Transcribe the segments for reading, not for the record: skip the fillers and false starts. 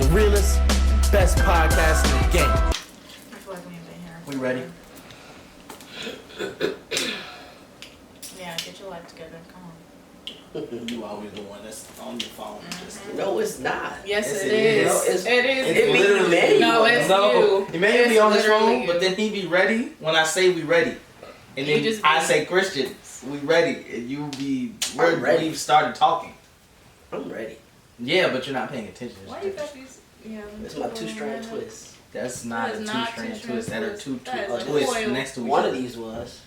the realest, best podcast in the game. I feel like we ain't been here. We ready? Yeah, get your life together. Come on. You always the one that's on your phone. No, it's not. Yes, it is. No, it is. It literally. No, it's you. He may be on his phone, you. but then he be ready when I say we ready. And then I say, Christian, we ready. And you be ready. We've started talking. I'm ready. Yeah, but you're not paying attention. Why you got these? Yeah, it's my two-strand twist. That's not a two-strand twist. That are two twists coil. next to each other. One of these was.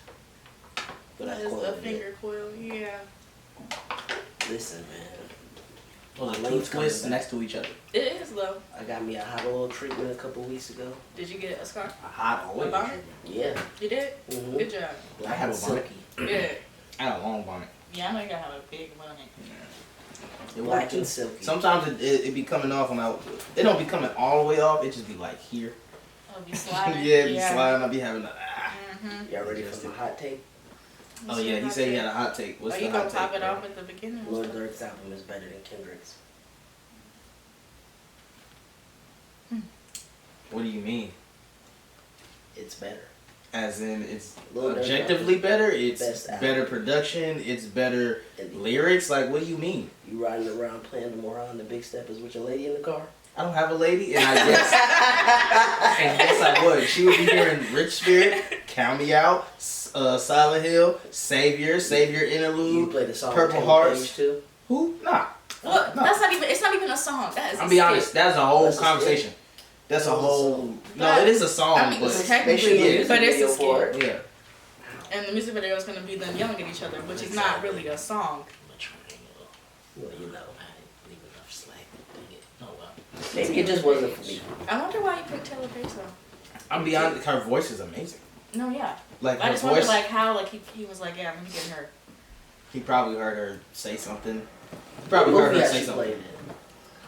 But that is a finger coil. Yeah. Listen, man. Well, two twists next to each other. It is though. I got me a hot oil treatment a couple weeks ago. Did you get a scarf? A hot oil treatment? Yeah. You did? Mm-hmm. Good job. I have a silky. Yeah. I had a long bonnet. Yeah, I know you gotta have a big bonnet. Yeah. Black and silky. Sometimes it be coming off and it don't be coming all the way off. It just be like here. It'll be sliding. Yeah, it be sliding. I'll be having a Y'all ready for some hot take? Oh yeah, he said he had a hot take. What's the hot take? You gonna top it off at the beginning? Lord Durk's album is better than Kendrick's. What do you mean? It's better. As in, it's Lord objectively better? It's best better production? It's better lyrics? Like, what do you mean? You riding around playing the moron, the big steppers with your lady in the car? I don't have a lady, and I guess, and yes I would. She would be hearing Rich Spirit, Count Me Out, Silent Hill, Savior Interlude, You play the song Purple Hearts. Too? Who? Nah. Well, no. That's not even. It's not even a song. That is. I'll be honest. That's a whole That's conversation. That's a whole. No, But, it is a song, I mean, but technically, but it's a skit. Yeah. And the music video is going to be them yelling at each other, which is not really a song. Well, you know. Maybe it just wasn't for me. I wonder why you picked Taylor Pace though. I'll be honest. Her voice is amazing. No, yeah. Like I her just voice. wonder like how like he was like, yeah, I'm gonna get her. He probably heard her say something. He probably heard her say something.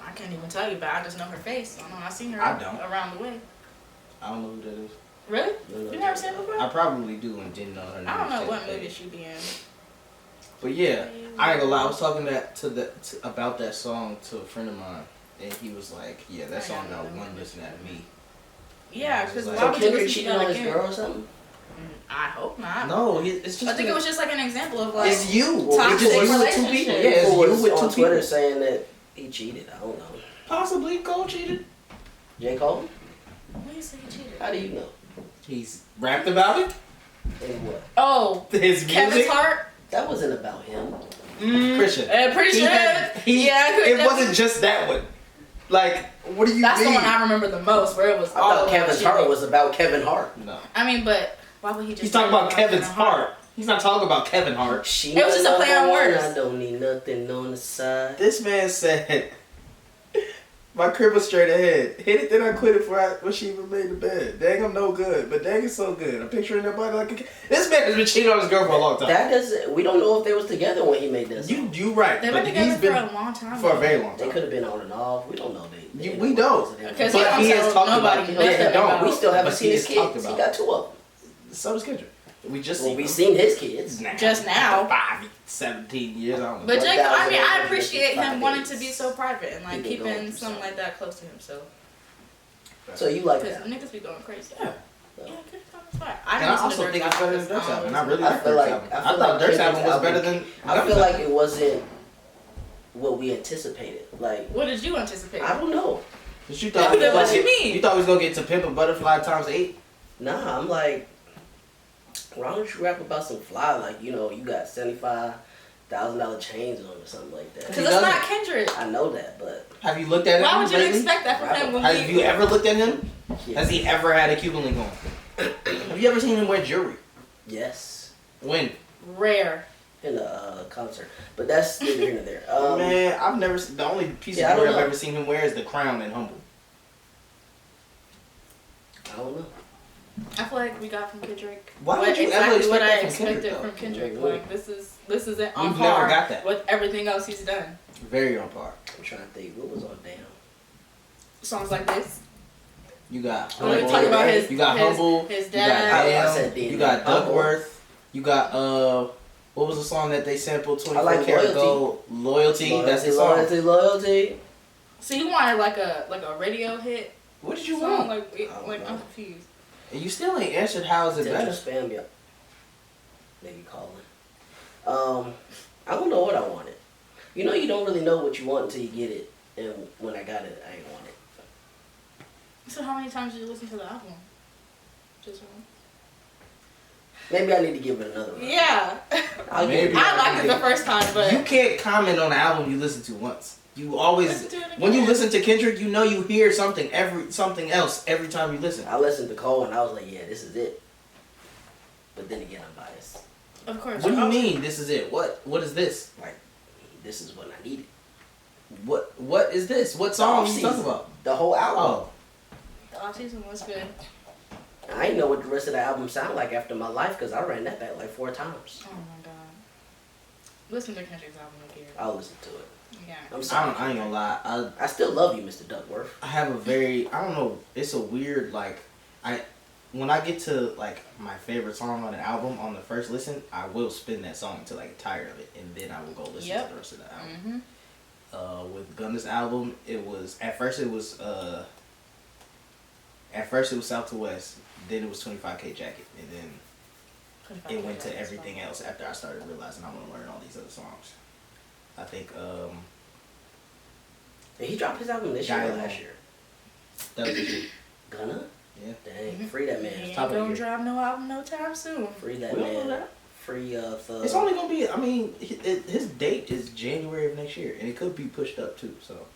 I can't even tell you, but I just know her face. I know I seen her around the way. I don't know who that is. Really? You never seen her before? I probably do and didn't know her name. I don't know what movie she be in. But yeah, I ain't gonna lie. I was talking about that song to a friend of mine, and he was like, "Yeah, that song got one listening at me." Yeah, because like, why would you listen cheating on his girl or something? I hope not. No, it's just. I think it was just like an example of like. It's you. Toxic It's you with two people. Yeah, it's you with two on Twitter people. saying that he cheated. I don't know. Possibly Cole cheated. J. Cole? When you say he cheated? How do you know? He's rapped about it. And what? Oh, His music. Kevin's heart. That wasn't about him. Christian. Pretty sure. It wasn't just that one. Like, what do you That's mean? the one I remember the most, where it was I all thought Kevin's heart was about Kevin Hart. No. I mean, but why would he just? He's talking about Kevin's heart. He's not talking about Kevin Hart. She it was just a play on words. I don't need nothing on the side. This man said, "My crib was straight ahead. Hit it, then I quit it when she even made the bed. Dang, I'm no good, but dang, it's so good. I'm picturing that body like a this man has been cheating on his girl for a long time. That doesn't. We don't know if they was together when he made that song. You right. They've been together for a long time. For a very long time. They could have been on and off. We don't know. We don't. Because but he has talked about it. Yeah, don't. We still haven't seen his talked kids. about He got 2 of them. So does Kendrick. We just we seen his kids. Just now. 17 years. I don't know. But Jacob, I mean, I appreciate him wanting to be so private and like keeping something like that close to himself. So you like that? Because niggas be going crazy. Yeah. Yeah, good time. I also think it's better than Dirk's album. And I really like Dirk's album. I thought Dirk's album was better than. I feel like it wasn't what we anticipated. Like, what did you anticipate? I don't know. What you thought? What you mean? You thought we was gonna get To Pimp a Butterfly ×8? Nah, I'm like, why don't you rap about some fly? Like, you know, you got $75,000 chains on or something like that. Because it's not Kendrick. I know that, but have you looked at him? Why would you lately? expect that from him? Have you ever looked at him? yes. Has he ever had a Cuban link on? Have you ever seen him wear jewelry? Yes. When? Rare. In a concert, but that's neither here nor there. Man, I've never. The only piece of jewelry I've ever seen him wear is the crown and Humble. I don't know. I feel like we got from Kendrick. Why would you ever expect what I that from expected Kendrick, from Kendrick. Yeah, Like this is it on We've par never got that. with everything else he's done. Very on par. I'm trying to think. What was on Damn? Songs like this. You got When we Humble. talk about You got Humble. his You got dad. Damn. You got Duckworth. You got what was the song that they sampled? 24 like Karat Loyalty. Gold. Loyalty. That's the song. Loyalty. So you wanted like a radio hit? What did you song? want? Like I'm confused. And you still ain't answered how is it better? Spam you. Maybe calling. I don't know what I wanted. You know, you don't really know what you want until you get it. And when I got it, I ain't want it. So how many times did you listen to the album? Just one. Maybe I need to give it another one. Yeah. Maybe I liked it the first time, but you can't comment on an album you listen to once. You always when you listen to Kendrick, you know you hear something else every time you listen. I listened to Cole and I was like, yeah, this is it. But then again, I'm biased. Of course. What do you mean? This is it? What is this? Like, this is what I needed. What is this? What song are you talking about? The whole album. Oh. The off-season was good. I didn't know what the rest of the album sounded like after my life because I ran that back like 4 times. Oh my god. Listen to Kendrick's album again. I'll listen to it. Yeah. I'm sorry. I ain't gonna lie. I still love you, Mr. Duckworth. I have a very, I don't know, it's a weird, when I get to, my favorite song on an album, on the first listen, I will spin that song until I get tired of it, and then I will go listen to the rest of the album. Mm-hmm. With Gunna's album, at first it was South to West, then it was 25K Jacket, and then it went to everything else after I started realizing I want to learn all these other songs. I think, Did he drop his album this year or last year? That was this year. Gunna? Yeah. Dang, free that man. He ain't gonna drop no album no time soon. Free that We don't man. know that. Free Thug. It's only gonna be. I mean, his date is January of next year, and it could be pushed up too. So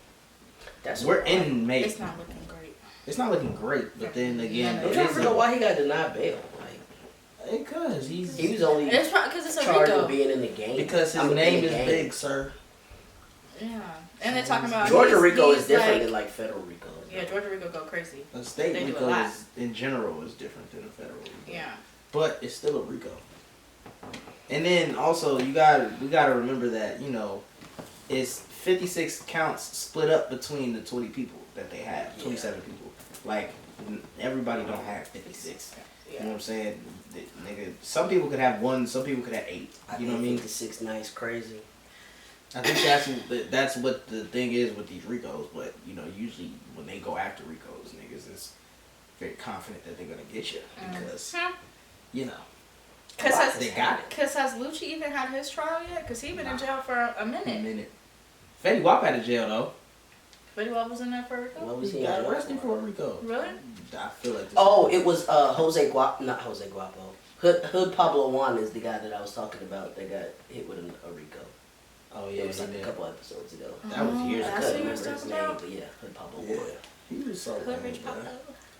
we're in May. It's not looking great. It's not looking great, but then again, I'm trying to figure out why he got denied bail. Because he was only it's because it's a charged Rico. with being in the game. Because his name is big, sir. Yeah, and they're talking about Georgia Rico is different than federal Rico. Yeah, Georgia Rico go crazy. A state Rico is, in general, is different than a federal Rico. Yeah, but it's still a Rico. And then also we gotta remember that it's 56 counts split up between the 20 people that they have, 27 people. Like everybody don't have 56. Yeah. You know what I'm saying? Nigga, some people could have 1, some people could have 8. You know what I mean? 56 nice crazy. I think that's what the thing is with these Ricos, but usually when they go after Ricos, niggas is very confident that they're gonna get you because they got it. Cause has Lucci even had his trial yet? Cause he been in jail for a minute. Fetty Wap out of jail though. Fetty Wap was in there for a Rico? What was he got arrested for a Rico. Really? I feel like. It was not Jose Guapo. Hood Pablo Juan is the guy that I was talking about that got hit with a Rico. Oh yeah, it was like a couple episodes ago. That was years ago. I couldn't remember his name, but yeah, Hood Pablo Juan. He was so Hood Rich Pablo.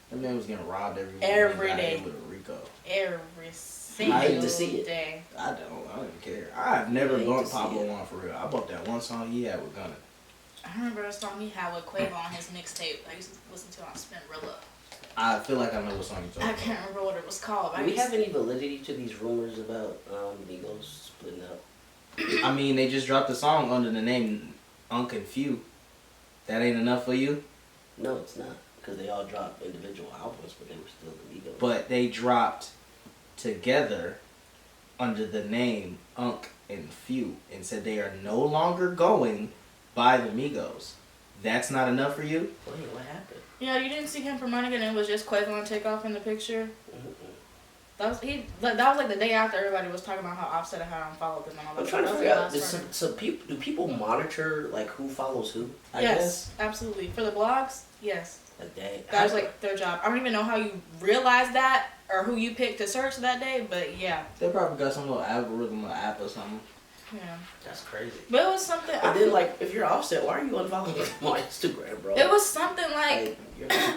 That man was getting robbed every day with a Rico. Every single I hate to see it. day. I don't even care. I've never bumped Pablo Juan for real. I bumped that one song he had with Gunna. I remember a song he had with Quavo on his mixtape. I used to listen to it on Spinrilla. I feel like I know what song you're talking about. I can't remember what it was called. Do we have any validity to these rumors about Migos splitting up? I mean, they just dropped a song under the name Unc and Few. That ain't enough for you? No, it's not. Because they all dropped individual albums, but they were still the Migos. But they dropped together under the name Unc and Few and said they are no longer going by the Migos. That's not enough for you? Wait, what happened? Yeah, you didn't see him promoting it and it was just Quavo and Takeoff in the picture? That was like the day after everybody was talking about how Offset had unfollowed them and all that. I'm trying to figure out, do people monitor like who follows who? I guess. Absolutely. For the blogs, yes. That was like their job. I don't even know how you realize that or who you picked to search that day, but yeah. They probably got some little algorithm or app or something. Yeah. That's crazy. But it was something. But then, like, if you're Offset, why are you unfollowing him on Instagram, bro? It was something like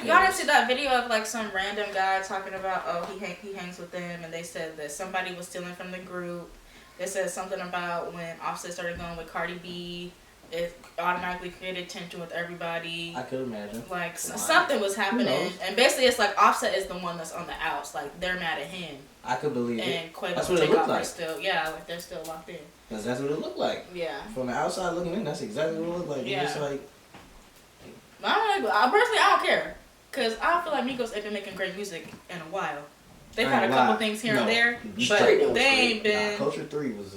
y'all didn't see that video of like some random guy talking about he hangs with them, and they said that somebody was stealing from the group. They said something about when Offset started going with Cardi B, it automatically created tension with everybody. I could imagine. Like something was happening, and basically it's like Offset is the one that's on the outs. Like they're mad at him. I could believe it. And Quavo that's what it looked like. Like they're still locked in. Because that's what it looked like. Yeah. From the outside looking in, that's exactly what it looked like. Yeah. It's like. I don't care. Because I feel like Migos ain't been making great music in a while. They've had a couple things here and there, but they ain't been. Culture 3 was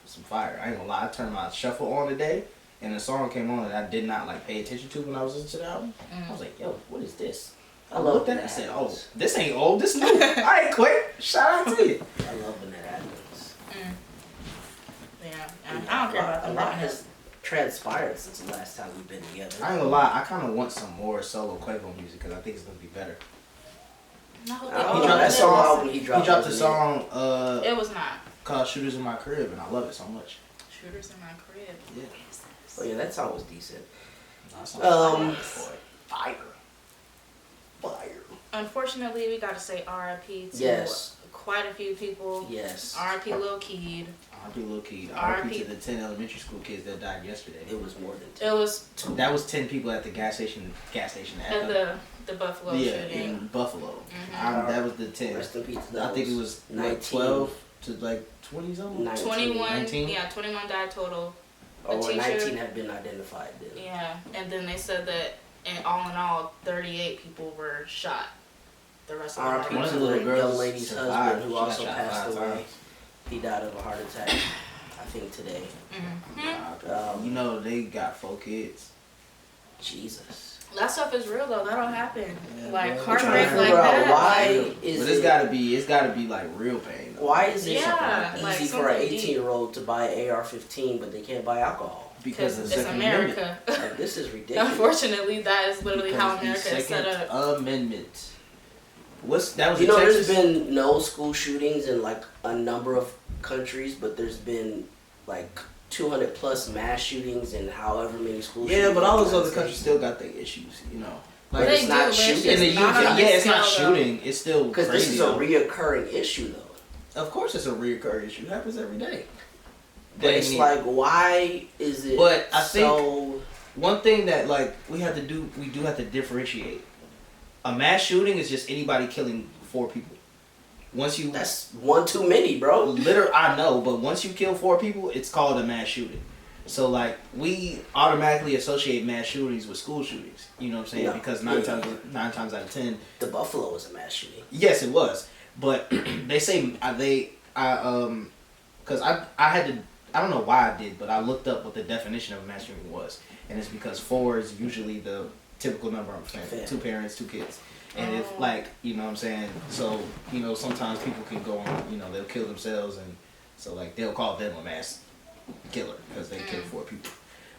some fire. I ain't gonna lie. I turned my shuffle on today, and a song came on that I did not like pay attention to when I was listening to the album. I was like, yo, what is this? I looked at it. I said, oh, this ain't old. This new. All right, quick. Shout out to you. I love when that happens. Yeah, I don't care about a lot has transpired since the last time we've been together. I ain't gonna lie. I kind of want some more solo Quavo music because I think it's gonna be better. No, He dropped a song. It was not called "Shooters in My Crib," and I love it so much. Shooters in My Crib. Yeah. Oh yeah, that song was decent. Fire. Unfortunately, we gotta say R.I.P. to quite a few people. Yes. R.I.P. Lil Keed. R.I.P. Lil Keed. R.I.P. to the 10 elementary school kids that died yesterday. It was more than 10. It was. That was 10 people at the gas station. At the Buffalo shooting. Yeah, in Buffalo. That was the 10. Rest in peace. I think it was 12 to like 20 something. 19. Yeah, 21 died total. Or 19 have been identified. Then. Yeah, and then they said that in all, 38 people were shot. The rest of them. One of the young lady's husband, who also passed away. He died of a heart attack, I think today. Mm-hmm. You know, they got 4 kids. Jesus. That stuff is real though. That don't happen. Yeah, like bro. heartbreak like that. Why is but it's gotta be like real pain. Though. Why is it like easy for an 18-year-old to buy AR-15 but they can't buy alcohol? Because it's America. Like, this is ridiculous. Unfortunately, that is literally how America is set up. Amendment. That was there's been no school shootings in like a number of countries, but there's been like 200 plus mass shootings in however many school shootings. Yeah, but all those other countries still got their issues, you know. Like it's not shooting in the UK. Yeah, it's not shooting. It's still because this is a reoccurring issue, though. Of course, it's a reoccurring issue. It happens every day. But it's like, why is it? But I think one thing that like we do have to differentiate. A mass shooting is just anybody killing 4 people. That's one too many, bro. I know, but once you kill 4 people, it's called a mass shooting. So like we automatically associate mass shootings with school shootings. You know what I'm saying? No. Because 9 times out of 10, the Buffalo was a mass shooting. Yes, it was. But they say because I had to. I don't know why I did, but I looked up what the definition of a mass shooting was, and it's because 4 is usually the typical number of family, 2 parents, 2 kids. And if like, you know what I'm saying, so, you know, sometimes people can go on, you know, they'll kill themselves, and so like they'll call them a mass killer because they killed 4 people.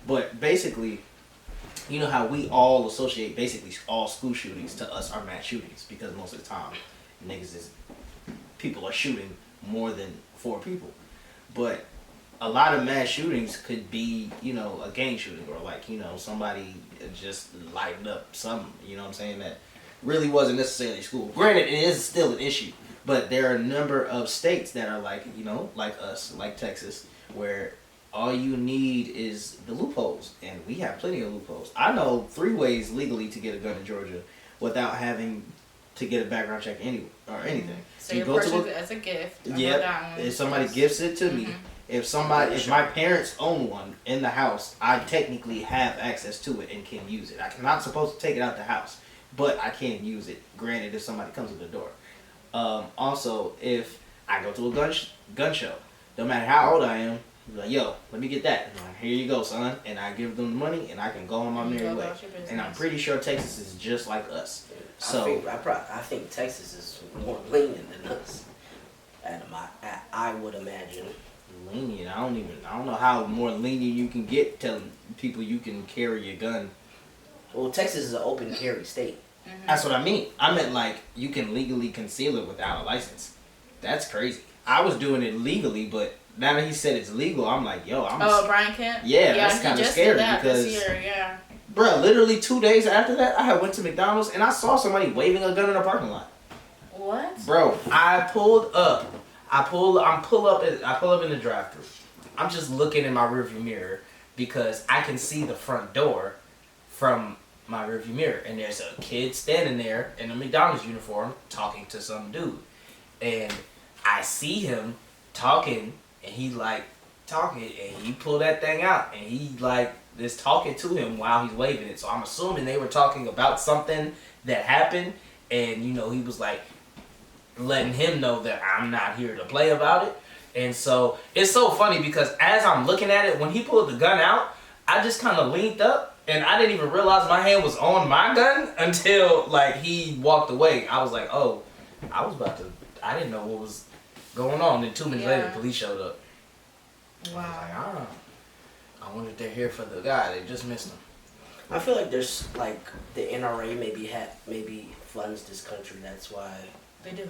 But basically, you know how we all associate basically all school shootings to us are mass shootings because most of the time people are shooting more than 4 people. But a lot of mass shootings could be, you know, a gang shooting or like, you know, somebody just lighting up something, you know what I'm saying, that really wasn't necessarily school. Granted, it is still an issue, but there are a number of states that are like, you know, like us, like Texas, where all you need is the loopholes, and we have plenty of loopholes. I know 3 ways legally to get a gun in Georgia without having to get a background check or anything. So you purchase it as a gift. Yep. If somebody gifts it to me, if my parents own one in the house, I technically have access to it and can use it. I'm not supposed to take it out the house, but I can use it. Granted, if somebody comes to the door. Also, if I go to a gun show, no matter how old I am, I'm like, yo, let me get that. Like, here you go, son. And I give them the money, and I can go on my merry way. And I'm pretty sure Texas is just like us. So I think Texas is more lenient than us. I would imagine. Lenient? I don't know how more lenient you can get telling people you can carry a gun. Well, Texas is an open carry state. That's what I mean. I meant like you can legally conceal it without a license. That's crazy. I was doing it legally, but now that he said it's legal, I'm like, yo, Brian Kemp? Yeah, that's kind of scary because this year, yeah. Bro, literally 2 days after that, I went to McDonald's and I saw somebody waving a gun in the parking lot. What? Bro, I pulled up. I pull up in the drive-thru. I'm just looking in my rearview mirror because I can see the front door from my rearview mirror, and there's a kid standing there in a McDonald's uniform talking to some dude, and I see him talking, and he like talking, and he pulled that thing out, and he like is talking to him while he's waving it. So I'm assuming they were talking about something that happened, and you know he was like letting him know that I'm not here to play about it. And so it's so funny because as I'm looking at it, when he pulled the gun out, I just kind of leaned up, and I didn't even realize my hand was on my gun until, like, he walked away. I was like, oh, I didn't know what was going on. Then 2 minutes later, the police showed up. Wow. I was like, I wonder if they're here for the guy. They just missed him. I feel like there's, like, the NRA maybe funds this country. That's why. They do.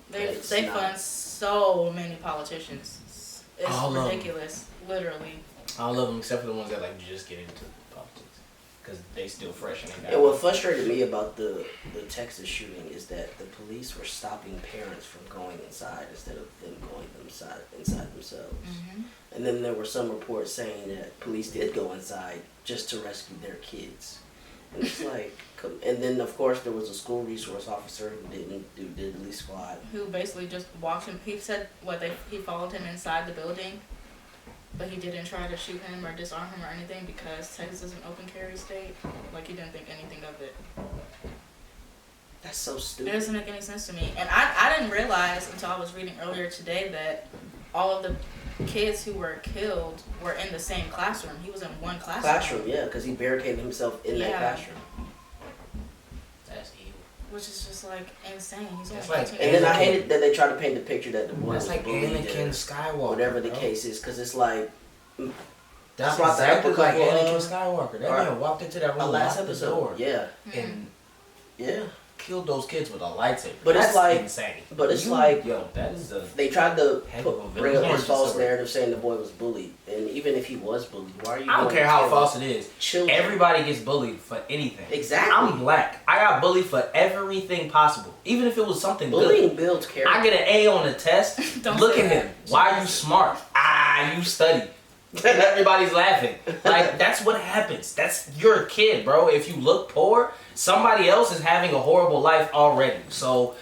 They fund so many politicians. It's all ridiculous. Literally. All of them except for the ones that, like, just get into politics. Because they still fresh and And what frustrated me about the Texas shooting is that the police were stopping parents from going inside instead of them going inside themselves. Mm-hmm. And then there were some reports saying that police did go inside just to rescue their kids. And it's like, and then of course there was a school resource officer who didn't do diddly squat. Who basically just walked him. He said he followed him inside the building. But he didn't try to shoot him or disarm him or anything because Texas is an open carry state. Like, he didn't think anything of it. That's so stupid. It doesn't make any sense to me. And I didn't realize until I was reading earlier today that all of the kids who were killed were in the same classroom. He was in one classroom. Yeah, because he barricaded himself in that classroom. That's evil. Which is just, like, insane. He's only like, and then I hated that they tried to paint the picture that the boy was like bullied. Anakin Skywalker. Whatever the case is, because it's like... That's exactly like Anakin Skywalker. That man walked into that room, last locked episode, the door, and killed those kids with a lightsaber. But that's it's like insane. But it's like that is they tried to bring up this false story. narrative saying the boy was bullied, and even if he was bullied, why are you? I don't care how false it is. Children. Everybody gets bullied for anything. Exactly. I'm black. I got bullied for everything possible, even if it was something bullying good. builds character. I get an A on the test. Look at him. Why are you smart? You study. Everybody's laughing. Like, that's what happens. You're a kid, bro. If you look poor, somebody else is having a horrible life already. So,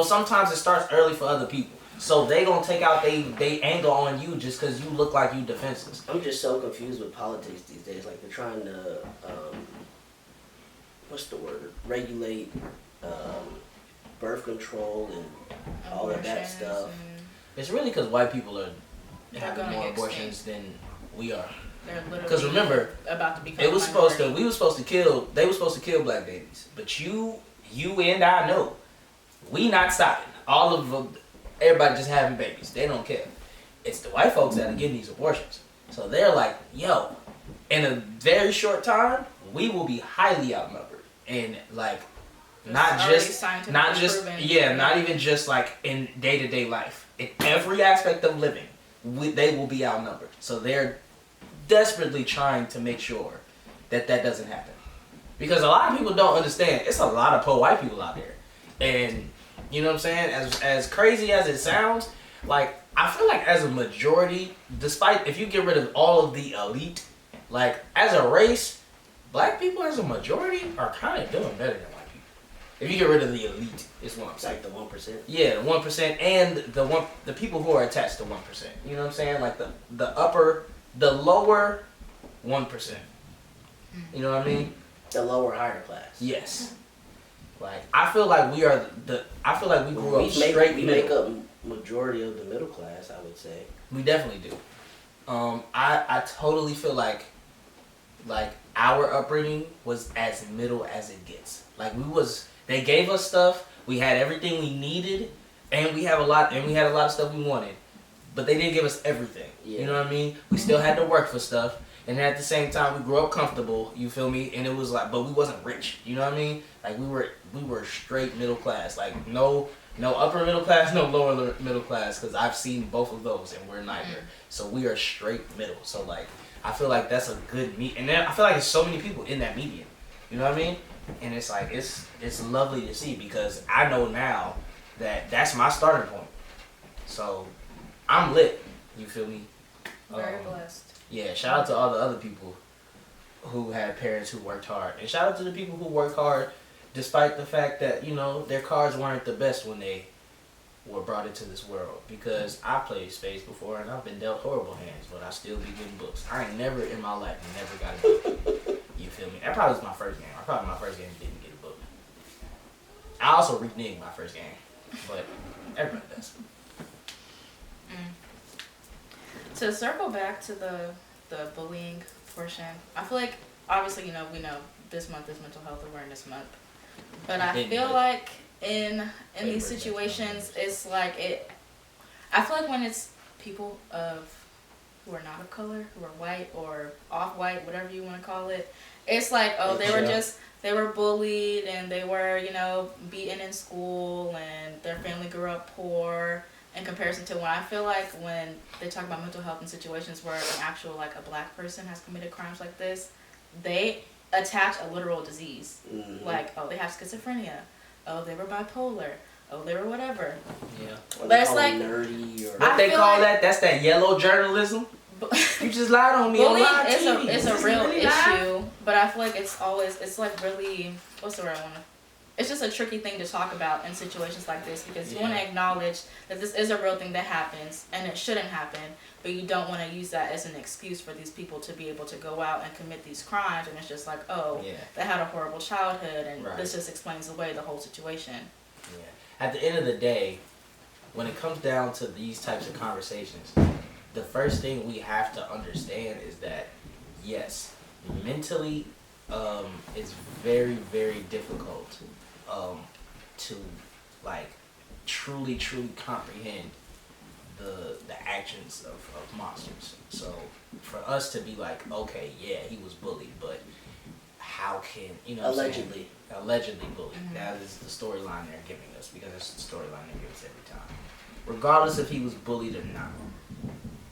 sometimes it starts early for other people. So they gonna take out they anger on you just because you look like you defenseless. I'm just so confused with politics these days. Like, they're trying to what's the word? Regulate birth control and all of that stuff. It's really because white people are having more abortions than we are. Because remember, about to become they were supposed to kill black babies. But you and I know, we not stopping. All of them, everybody just having babies. They don't care. It's the white folks that are getting these abortions. So they're like, yo, in a very short time, we will be highly outnumbered. And like, not even just like in day-to-day life. In every aspect of living, they will be outnumbered. So they're desperately trying to make sure that doesn't happen. Because a lot of people don't understand. It's a lot of poor white people out there. And, you know what I'm saying? As crazy as it sounds, like, I feel like as a majority, despite if you get rid of all of the elite, like, as a race, black people as a majority are kind of doing better than white people. If you get rid of the elite, is what I'm saying. Like the 1%? Yeah, the 1% and the people who are attached to 1%. You know what I'm saying? Like the lower 1%. You know what I mean? The lower higher class. Yes. Like, I feel like we grew up straight we make up majority of the middle class, I would say. We definitely do. I totally feel like our upbringing was as middle as it gets. Like, they gave us stuff, we had everything we needed, and we had a lot of stuff we wanted. But they didn't give us everything. Yeah. You know what I mean? We still had to work for stuff. And at the same time, we grew up comfortable, you feel me? And it was like, but we wasn't rich, you know what I mean? Like, we were straight middle class. Like, no upper middle class, no lower middle class, because I've seen both of those, and we're neither. So we are straight middle. So, like, I feel like that's a good and then I feel like there's so many people in that median, you know what I mean? And it's like, it's lovely to see, because I know now that that's my starting point. So I'm lit, you feel me? Very blessed. Yeah, shout out to all the other people who had parents who worked hard. And shout out to the people who worked hard despite the fact that, their cars weren't the best when they were brought into this world. Because I played spades before and I've been dealt horrible hands, but I still be getting books. I ain't never in my life got a book. You feel me? That probably was my first game. My first game didn't get a book. I also reneged my first game, but everybody does. To circle back to the bullying portion. I feel like, obviously, you know, we know this month is Mental Health Awareness Month. But I feel like in these situations, it's like I feel like when it's people who are not of color, who are white or off-white, whatever you want to call it, it's like, oh, they were bullied and they were, you know, beaten in school and their family grew up poor, in comparison to when I feel like when they talk about mental health in situations where an actual, like, a black person has committed crimes like this, they attach a literal disease. Mm-hmm. Like, oh, they have schizophrenia. Oh, they were bipolar. Oh, they were whatever. Yeah. But it's like nerdy or what they call that? That's that yellow journalism. You just lied on me on live TV. It's a real issue, but I feel like it's like really, what's the word I want to, it's just a tricky thing to talk about in situations like this, because you want to acknowledge that this is a real thing that happens and it shouldn't happen, but you don't want to use that as an excuse for these people to be able to go out and commit these crimes, and it's just like, oh, they had a horrible childhood, and this just explains away the whole situation. Yeah. At the end of the day, when it comes down to these types of conversations, the first thing we have to understand is that, yes, mentally, it's very, very difficult to, like, truly comprehend the actions of monsters. So for us to be like, okay, yeah, he was bullied, but how can, you know, allegedly bullied. Mm-hmm. That is the storyline they're giving us, because it's the storyline they give us every time. Regardless if he was bullied or not,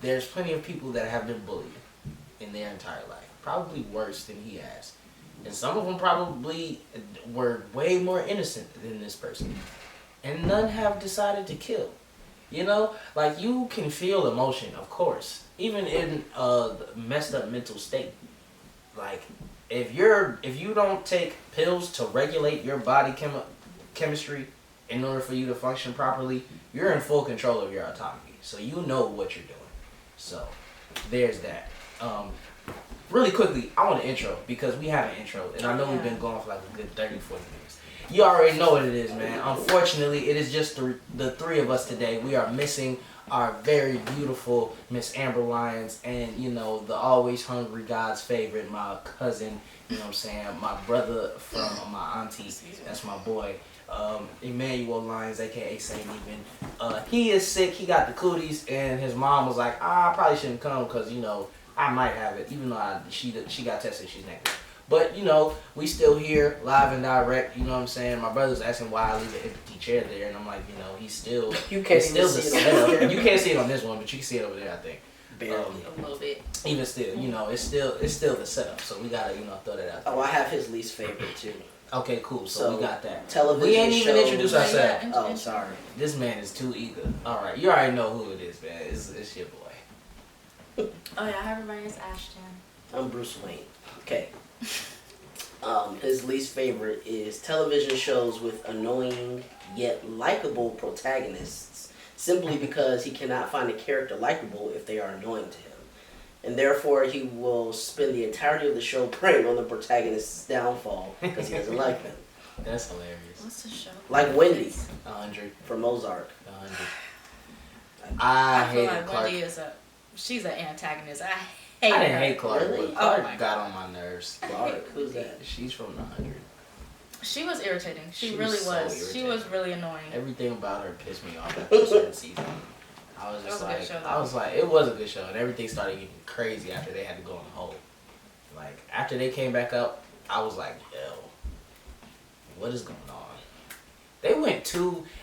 there's plenty of people that have been bullied in their entire life, probably worse than he has. And some of them probably were way more innocent than this person. And none have decided to kill. You know? Like, you can feel emotion, of course. Even in a messed up mental state. Like, if you don't take pills to regulate your body chemistry in order for you to function properly, you're in full control of your autonomy. So you know what you're doing. So, there's that. Really quickly, I want an intro, because we have an intro, and I know we've been going for like a good 30, 40 minutes. You already know what it is, man. Unfortunately, it is just the three of us today. We are missing our very beautiful Miss Amber Lyons, and, you know, the always hungry God's favorite, my cousin, you know what I'm saying, my brother from my auntie, that's my boy, Emmanuel Lyons, aka Saint Even. He is sick, he got the cooties, and his mom was like, I probably shouldn't come, because, you know, I might have it, even though she got tested, she's negative. But, you know, we still here, live and direct, you know what I'm saying? My brother's asking why I leave an empty chair there, and I'm like, you know, he's still, you can't still the see setup. You can't see it on this one, but you can see it over there, I think. Barely. A little bit. Even still, you know, it's still the setup, so we gotta, you know, throw that out there. Oh, I have his least favorite, too. Okay, cool, so we got that. Television we ain't even introduced ourselves. Oh, sorry. This man is too eager. Alright, you already know who it is, man. It's your boy. Oh yeah, hi everybody, it's Ashton. I'm Bruce Wayne. Okay. His least favorite is television shows with annoying yet likable protagonists, simply because he cannot find a character likable if they are annoying to him. And therefore he will spend the entirety of the show preying on the protagonist's downfall because he doesn't like them. That's hilarious. What's the show? Like Wendy. 100. From Ozark. 100. I feel hated like Clark. Wendy she's an antagonist. I didn't hate Clark. Really? Clark got on my nerves. Clark? Who's that? She's from 100. She was irritating. She was really so was. irritating. She was really annoying. Everything about her pissed me off after a certain season. I was just like, it was a good show, and everything started getting crazy after they had to go on the hole. Like, after they came back up, I was like, yo, what is going on? They went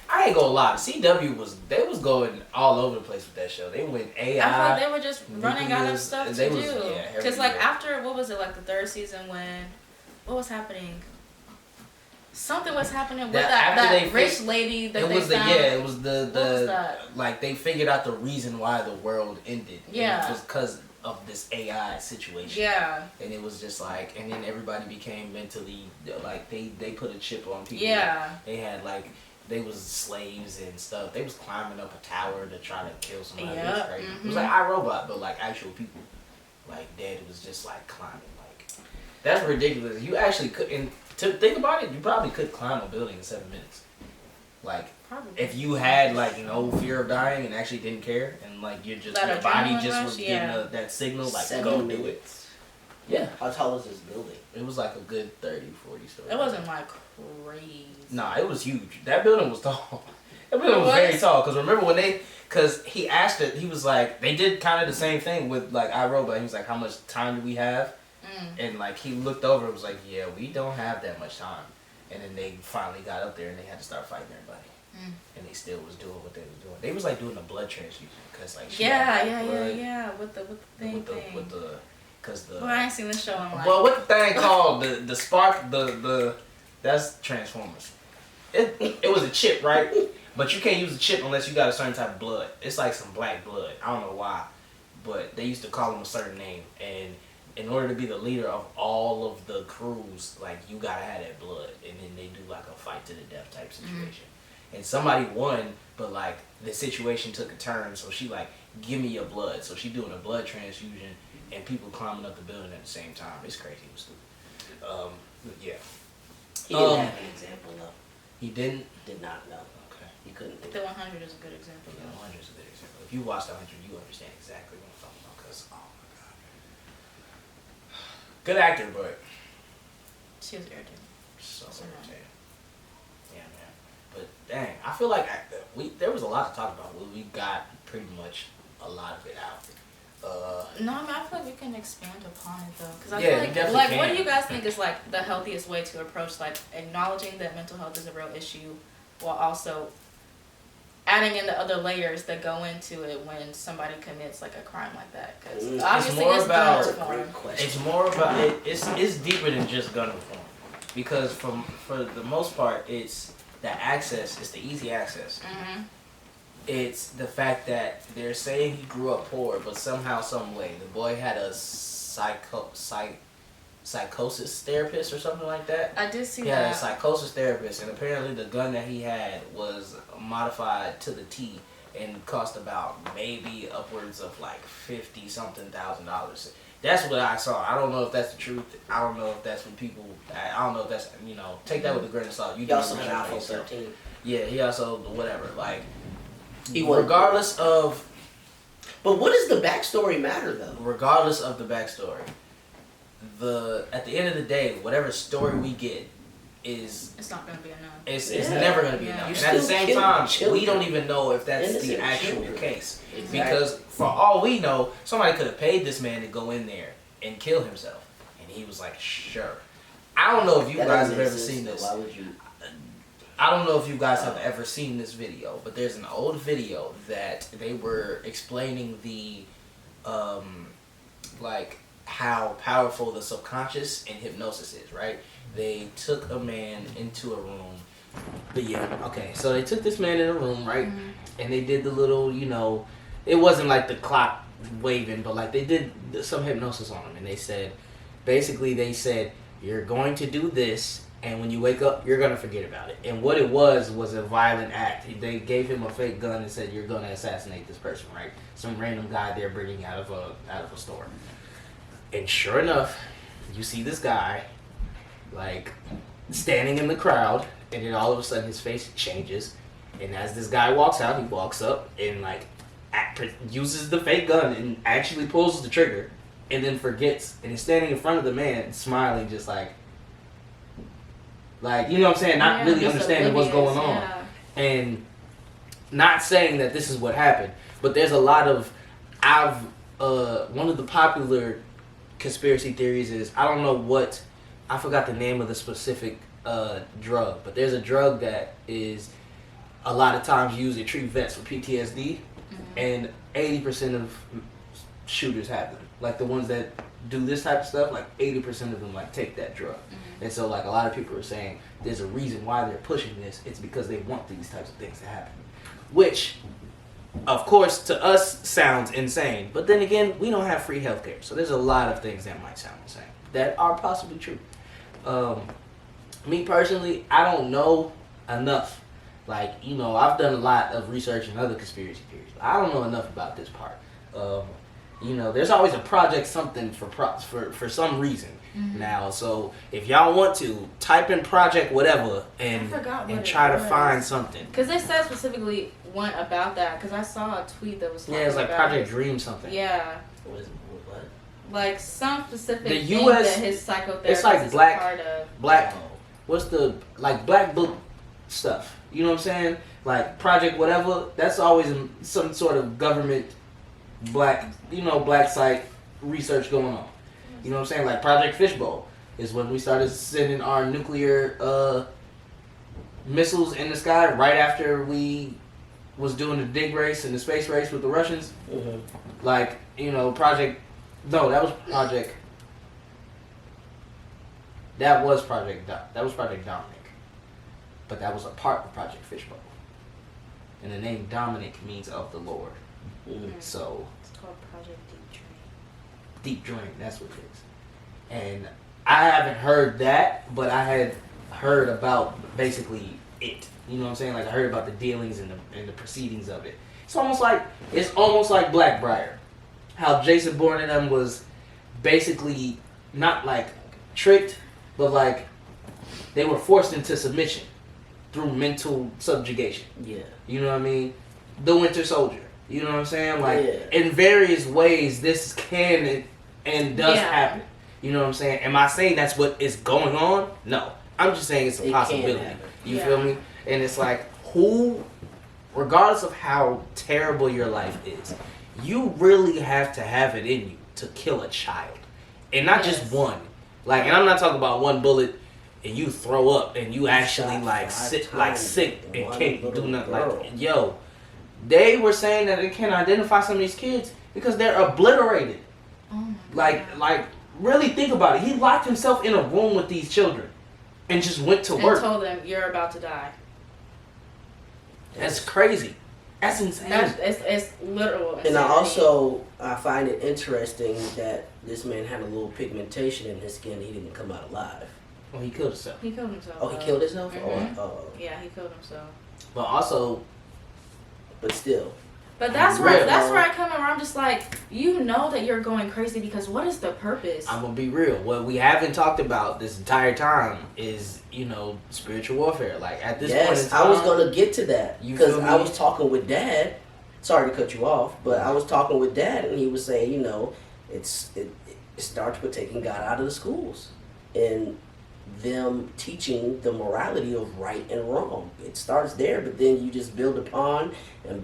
I ain't gonna lie, CW was going all over the place with that show. They went AI. I feel like they were just running out of stuff to do. Yeah, because like after, what was it, like the third season what was happening? Something was happening with that rich lady that they found. It was the like they figured out the reason why the world ended. Yeah. And it was because of this AI situation. Yeah. And it was just like, and then everybody became mentally, like, they put a chip on people. Yeah. They had, like, they was slaves and stuff. They was climbing up a tower to try to kill somebody. Yep. It was crazy. Mm-hmm. It was like iRobot, but, like, actual people. Like, dead. It was just, like, climbing. Like, that's ridiculous. You actually could, and to think about it, you probably could climb a building in 7 minutes. Like, probably. If you had, like, no fear of dying and actually didn't care, and, like, your body just was getting that signal, like, go do it. Yeah. How tall is this building? It was like a good 30, 40 stories. It wasn't like crazy. Nah, it was huge. That building was tall. That building was very tall. Because remember when because he asked it, he was like, they did kind of the same thing with like iRobot. He was like, how much time do we have? And like he looked over and was like, yeah, we don't have that much time. And then they finally got up there and they had to start fighting everybody. And they still was doing what they was doing. They was like doing a blood transfusion because like yeah with the thing because well, I ain't seen the show. I'm like, well, what the thing called the spark the that's Transformers. It was a chip, right? But you can't use a chip unless you got a certain type of blood. It's like some black blood. I don't know why, but they used to call him a certain name. And in order to be the leader of all of the crews, like you gotta have that blood, and then they do like a fight to the death type situation. And somebody won, but like the situation took a turn, so she like, give me your blood. So she doing a blood transfusion, and people climbing up the building at the same time. It's crazy. It was stupid. Yeah. He didn't have an example though. He didn't? Did not know. Okay. He couldn't think. The 100 is a good example. The 100 is a good example. If you watch the 100, you understand exactly what I'm talking about. Cause oh my god, good actor, but She was irritating. so irritating. Yeah, man. But dang, I feel like there was a lot to talk about. We got pretty much a lot of it out. No, I mean, I feel like we can expand upon it though, because I Yeah, we feel definitely like can. what do you guys think is like the healthiest way to approach like acknowledging that mental health is a real issue, while also adding in the other layers that go into it when somebody commits like a crime like that? Because obviously it's gun reform. It's more about it. It's deeper than just gun reform, because for the most part, it's the access. It's the easy access. It's the fact that they're saying he grew up poor, but somehow, some way, the boy had a psychosis therapist or something like that. I did see that. He had a psychosis therapist, and apparently the gun that he had was modified to the T and cost about maybe upwards of like $50,000. That's what I saw. I don't know if that's the truth. I don't know if that's what people. I don't know if that's, take that with a grain of salt. He also had iPhone 13. Yeah, he also whatever like. Regardless of, but what does the backstory matter though? Regardless of the backstory, at the end of the day, whatever story we get it's not gonna be enough. It's never gonna be enough. And at the same time, we don't even know if that's the actual case. Exactly. Because for all we know, somebody could have paid this man to go in there and kill himself, and he was like, sure. I don't know if you guys have ever seen this. Why would you? I don't know if you guys have ever seen this video, but there's an old video that they were explaining the, like how powerful the subconscious and hypnosis is, right? They took a man into a room. But yeah, okay. So they took this man in a room, right? And they did the little, it wasn't like the clock waving, but like they did some hypnosis on him. And they said, you're going to do this. And when you wake up, you're going to forget about it. And what it was a violent act. They gave him a fake gun and said, you're going to assassinate this person, right? Some random guy they're bringing out of a store. And sure enough, you see this guy, like, standing in the crowd. And then all of a sudden, his face changes. And as this guy walks out, he walks up and, like, uses the fake gun and actually pulls the trigger. And then forgets. And he's standing in front of the man, smiling, just like, you know what I'm saying? Not really understanding what's going on. And not saying that this is what happened, but there's a lot of, one of the popular conspiracy theories is, I forgot the name of the specific drug, but there's a drug that is a lot of times used to treat vets for PTSD, and 80% of shooters have them. Like the ones that do this type of stuff, like 80% of them like take that drug. And so like a lot of people are saying there's a reason why they're pushing this. It's because they want these types of things to happen. Which, of course, to us sounds insane. But then again, we don't have free healthcare. So there's a lot of things that might sound insane that are possibly true. Me personally, I don't know enough. Like, I've done a lot of research in other conspiracy theories. But I don't know enough about this part. There's always a project something for some reason. Now, so if y'all want to type in project whatever and try to find something, because they said specifically one about that. Because I saw a tweet that was it's like Project Dream something. Yeah. What? like some specific The thing US that his psychotherapist it's like is black- a part of. Black, what's the, like, black book stuff. You know what I'm saying? Like, Project whatever, that's always some sort of government black site research going on. You know what I'm saying? Like, Project Fishbowl is when we started sending our nuclear missiles in the sky right after we was doing the dig race and the space race with the Russians. Mm-hmm. Like, that was Project Dominic. But that was a part of Project Fishbowl. And the name Dominic means of the Lord. Mm-hmm. So It's called Project Deep Dream. Deep Dream, that's what it is. And I haven't heard that, but I had heard about basically it. You know what I'm saying? Like, I heard about the dealings and the proceedings of it. It's almost like Blackbriar. How Jason Bourne and them was basically not like tricked, but like they were forced into submission through mental subjugation. Yeah. You know what I mean? The Winter Soldier. You know what I'm saying? Like, Yeah. in various ways, this can and does Yeah. happen. You know what I'm saying? Am I saying that's what is going on? No. I'm just saying it's a It possibility. can happen. You Yeah. feel me? And it's like, regardless of how terrible your life is, you really have to have it in you to kill a child. And not just Yes. one. Like, and I'm not talking about one bullet and you throw up and you actually shot like 5 sick times and one can't do little nothing. girl. Like, yo, they were saying that they can't identify some of these kids because they're obliterated. Oh my Like, really think about it. He locked himself in a room with these children and just went to and work. told them, you're about to die. That's crazy. That's insane. It's literal insanity. And I find it interesting that this man had a little pigmentation in his skin. He didn't come out alive. Well, he killed himself. He killed himself. Oh, he killed himself? Mhm. Oh, Yeah, he killed himself. But also, but still. But that's Real. where I come in where I'm just like, you know that you're going crazy because what is the purpose? I'm gonna be real. What we haven't talked about this entire time is, spiritual warfare. Like, at this point in time, I was going to get to that You because feel me? I was talking with Dad. Sorry to cut you off, but I was talking with Dad and he was saying, it starts with taking God out of the schools and them teaching the morality of right and wrong. It starts there, but then you just build upon, and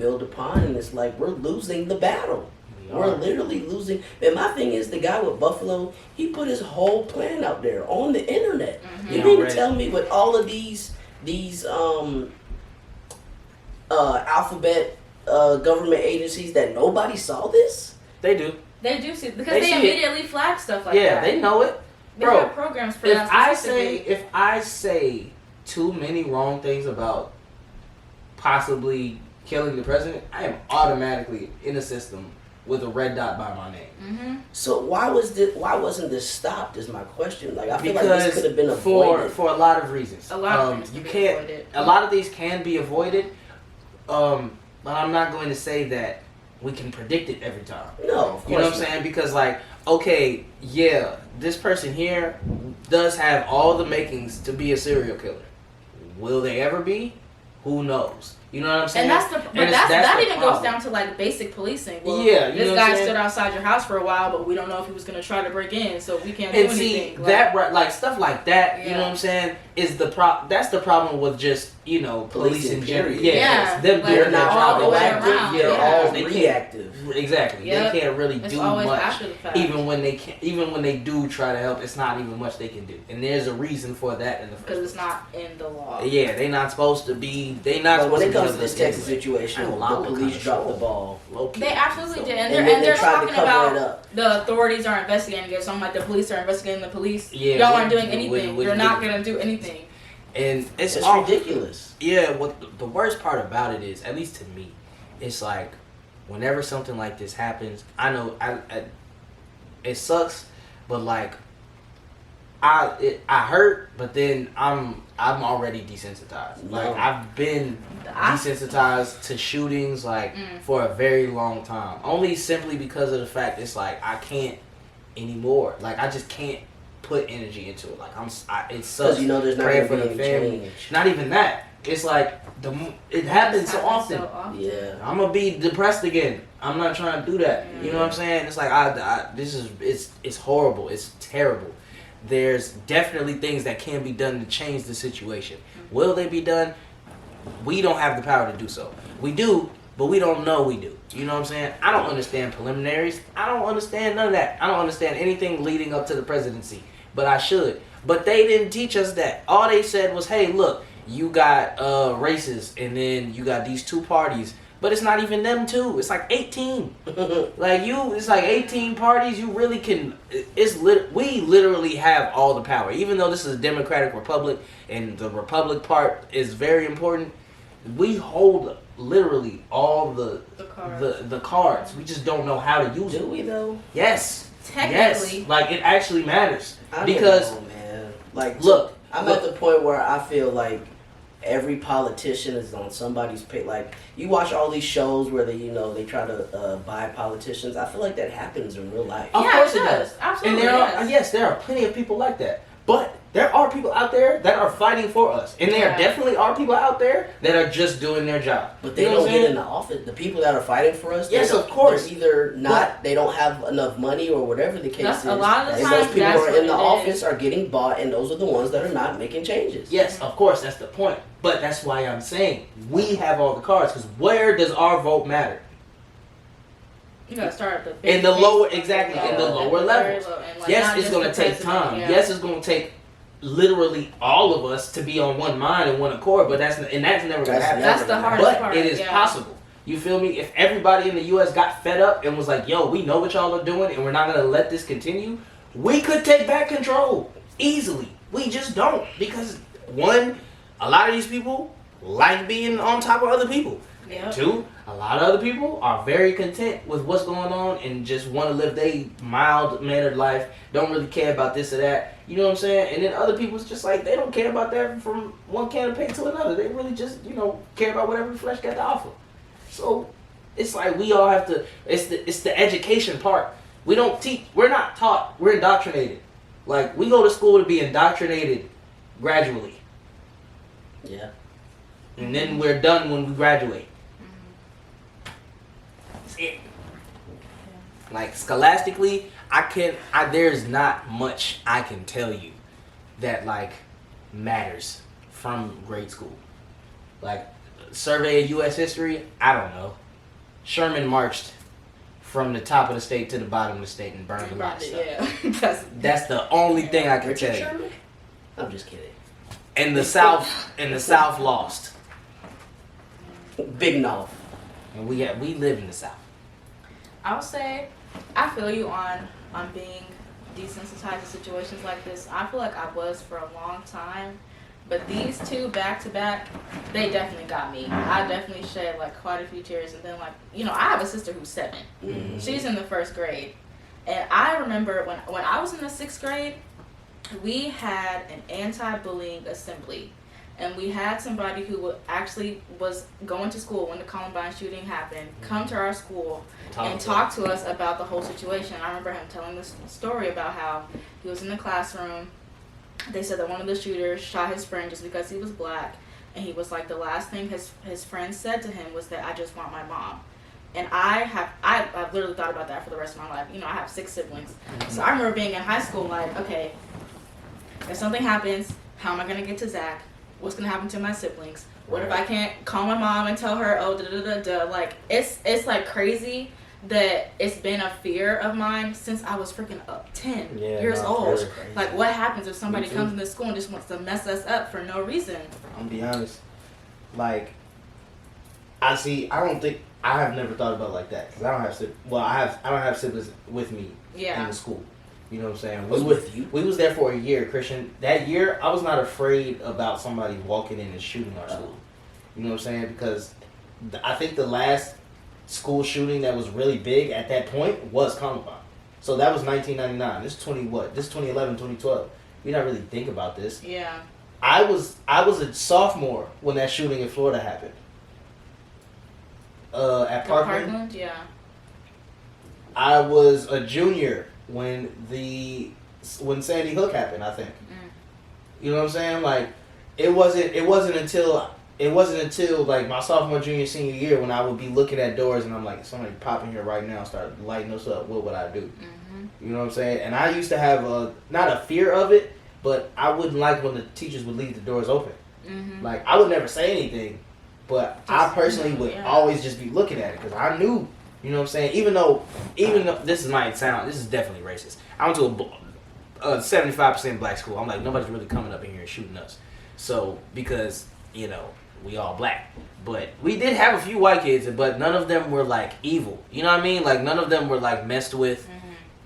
it's like we're losing the battle. We're literally losing. And my thing is, the guy with Buffalo, he put his whole plan out there on the internet. Mm-hmm. You mean to tell me with all of these alphabet government agencies that nobody saw this? They do. They do see because They they see immediately flag stuff like Yeah, that. they know it. They Bro, have programs for If that. I say too many wrong things about possibly killing the president, I am automatically in the system with a red dot by my name. Mm-hmm. So why wasn't this stopped? Is my question. Like I feel like Because this could have been avoided. for a lot of reasons. A lot of things you can be can't. avoided. A lot of these can be avoided, but I'm not going to say that we can predict it every time. No, of course You know what I'm not. saying? Because okay, yeah, this person here does have all the makings to be a serial killer. Will they ever be? Who knows? You know what I'm saying? And that the even problem. goes down to like basic policing. Well, Yeah, you this know what I'm guy saying? stood outside your house for a while, but we don't know if he was gonna try to break in, so we can't do And anything. see Like, like stuff like that. You Yeah. know what I'm saying? Is that's the problem with just police in general. period. Yeah, Yeah, it's them like, doing They're their not all job. the way proactive. around, They're yeah. all They can't- reactive. Exactly. Yep. They can't really it's do always much. after the fact. Even when they do try to help, it's not even much they can do. And there's a reason for that in the first because place. it's not in the law. Yeah, they not supposed to be. They not But supposed when to it be comes to doing this Texas anyway. situation, I ain't the gonna lie, police kinda dropped the sure. ball. Low-key. They absolutely did, And and then they they're tried to talking cover it about up. the authorities are investigating it. So I'm like, the police are investigating the police. Yeah, Y'all what- aren't doing what- anything. what You're you not do? gonna do anything. And it's It's all ridiculous. Yeah, what the worst part about it is, at least to me, it's like whenever something like this happens, I know it sucks, but like I hurt, but then I'm already desensitized. No. Like I've been I- desensitized to shootings for a very long time. Only simply because of the fact it's like I can't anymore. Like I just can't put energy into it. Like it sucks. Because there's not Praying going to for be the any family. change. Not even that. it's like it happens so often. Yeah, I'm gonna be depressed again. I'm not trying to do that. Yeah. You know what I'm saying? It's like it's horrible. It's terrible. There's definitely things that can be done to change the situation. Will they be done? We don't have the power to do so. We do, but we don't know we do. You know what I'm saying? I don't understand preliminaries. I don't understand none of that. I don't understand anything leading up to the presidency, but I should. But they didn't teach us that. All they said was, hey, look, you got races, and then you got these two parties. But it's not even them two. It's like 18. It's like 18 parties. You really can. We literally have all the power. Even though this is a democratic republic, and the republic part is very important, we hold literally all the cards. We just don't know how to use it. Do we though? Yes. Technically. Yes. Like, it actually matters. I Because, don't know, man. Like, look. I'm at the point where I feel like every politician is on somebody's pay. Like, you watch all these shows where they try to buy politicians. I feel like that happens in real life. Of course it does. Absolutely. And there are plenty of people like that. But there are people out there that are fighting for us. And there definitely are people out there that are just doing their job. But they don't get in the office. The people that are fighting for us, yes, of course, they're either not, they don't have enough money or whatever the case is. A lot of the and time, those people who are in the office are getting bought, and those are the ones that are not making changes. Yes, of course, that's the point. But that's why I'm saying we have all the cards. Because where does our vote matter? You gotta start at the in the lower levels. Yes, it's gonna take time. Yeah. Yes, it's gonna take literally all of us to be on one mind and one accord. But that's never gonna happen. That's the hardest part. But it is possible. You feel me? If everybody in the U.S. got fed up and was like, "Yo, we know what y'all are doing, and we're not gonna let this continue," we could take back control easily. We just don't, because one, a lot of these people like being on top of other people. Yep. Two, a lot of other people are very content with what's going on and just want to live their mild-mannered life, don't really care about this or that. You know what I'm saying? And then other people's just like, they don't care about that from one can of paint to another. They really just, care about whatever the flesh got to offer. So, it's like we all have to, it's the education part. We're not taught, we're indoctrinated. Like, we go to school to be indoctrinated gradually. Yeah. And then we're done when we graduate. That's it. Like, scholastically, there's not much I can tell you that, like, matters from grade school. Like, survey of U.S. history, I don't know. Sherman marched from the top of the state to the bottom of the state and burned a lot of stuff. Yeah. That's the only thing I can tell you. Sherman? I'm just kidding. And the South lost. Big North. And we live in the South. I'll say, I feel you on being desensitized to situations like this. I feel like I was for a long time, but these two back to back, they definitely got me. I definitely shed like quite a few tears, and then I have a sister who's 7. Mm-hmm. She's in the 1st grade, and I remember when I was in the 6th grade, we had an anti-bullying assembly. And we had somebody who actually was going to school when the Columbine shooting happened, come to our school and talk to us about the whole situation. I remember him telling this story about how he was in the classroom. They said that one of the shooters shot his friend just because he was black. And he was like, the last thing his friend said to him was that, "I just want my mom." And I've literally thought about that for the rest of my life. I have 6 siblings. So I remember being in high school like, okay, if something happens, how am I going to get to Zach? What's gonna happen to my siblings? What if I can't call my mom and tell her, oh, Like, it's like crazy that it's been a fear of mine since I was freaking 10 years old. Like, what happens if somebody comes into school and just wants to mess us up for no reason? I'm gonna be honest. Like, I have never thought about it like that, because I don't have siblings. I don't have siblings with me in the school. You know what I'm saying? Was with you. We was there for a year, Christian. That year, I was not afraid about somebody walking in and shooting our school. You know what I'm saying? Because I think the last school shooting that was really big at that point was Columbine. So that was 1999. This is 2011, 2012. We not really think about this. Yeah. I was a sophomore when that shooting in Florida happened. At Parkland. Yeah. I was a junior when Sandy Hook happened, I think. You know what I'm saying? Like, it wasn't until it wasn't until like my sophomore, junior, senior year when I would be looking at doors and I'm like, somebody pop in here right now, start lighting us up. What would I do? You know what I'm saying? And I used to have not a fear of it, but I wouldn't like when the teachers would leave the doors open. Like I would never say anything, but I personally would always just be looking at it because I knew, you know what I'm saying? Even though this is definitely racist. I went to a 75% black school. I'm like, nobody's really coming up in here and shooting us. So because we all black, but we did have a few white kids, but none of them were like evil. You know what I mean? Like none of them were like messed with.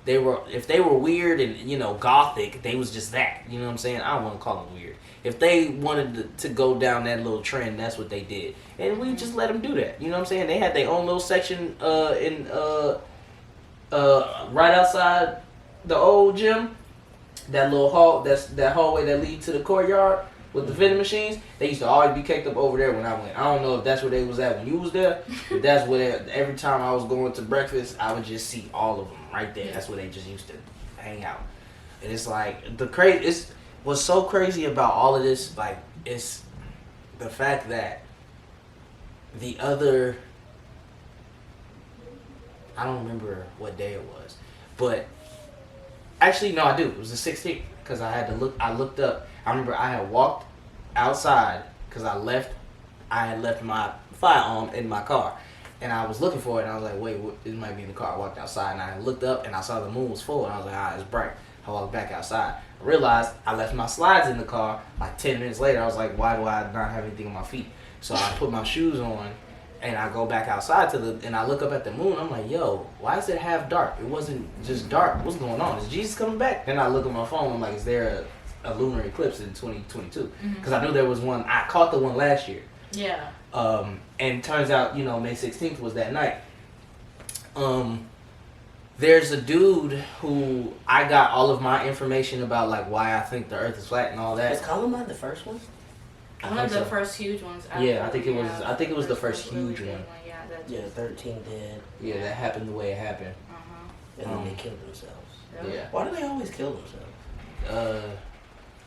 If they were weird and gothic, they was just that. You know what I'm saying? I don't want to call them weird. If they wanted to go down that little trend, that's what they did, and we just let them do that. You know what I'm saying? They had their own little section right outside the old gym, that little hall, that hallway that leads to the courtyard with the vending machines. They used to always be caked up over there when I went. I don't know if that's where they was at when you was there, but that's where every time I was going to breakfast, I would just see all of them right there. That's where they just used to hang out. And it's like what's so crazy about all of this, like, it's the fact that I don't remember what day it was, but actually, no, I do. It was the 16th because I looked up. I remember I had walked outside because I had left my firearm in my car, and I was looking for it, and I was like, wait, it might be in the car. I walked outside, and I looked up, and I saw the moon was full, and I was like, it's bright. I walked back outside. I realized I left my slides in the car. Like 10 minutes later, I was like, why do I not have anything on my feet? So I put my shoes on, and I go back outside and I look up at the moon. I'm like, yo, why is it half dark? It wasn't just dark. What's going on? Is Jesus coming back? Then I look at my phone. I'm like, is there a lunar eclipse in 2022? Because I knew there was one. I caught the one last year. Yeah. And turns out, May 16th was that night. There's a dude who I got all of my information about, like why I think the Earth is flat and all that. Was Columbine the first one? One of the first huge ones. Yeah, I think it was the first huge one. Yeah, 13 dead. Yeah, that happened the way it happened. And then they killed themselves. Yeah. Why do they always kill themselves?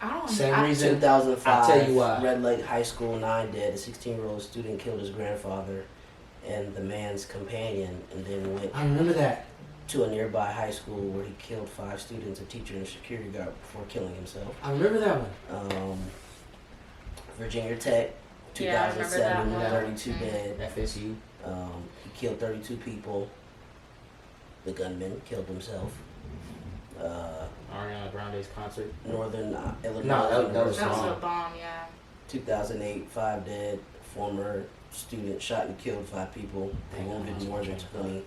I don't know. Same reason. 2005. I'll tell you why. Red Lake High School, 9 dead. A 16-year-old student killed his grandfather and the man's companion, and then went. I remember that. To a nearby high school where he killed 5 students, a teacher, and a security guard before killing himself. I remember that one. Virginia Tech, 2007, 32 dead. FSU. He killed 32 people. The gunman killed himself. Ariana Grande's concert. Northern Illinois. No, that was a bomb, yeah. 2008, 5 dead. Former student shot and killed 5 people. Wounded more than 20.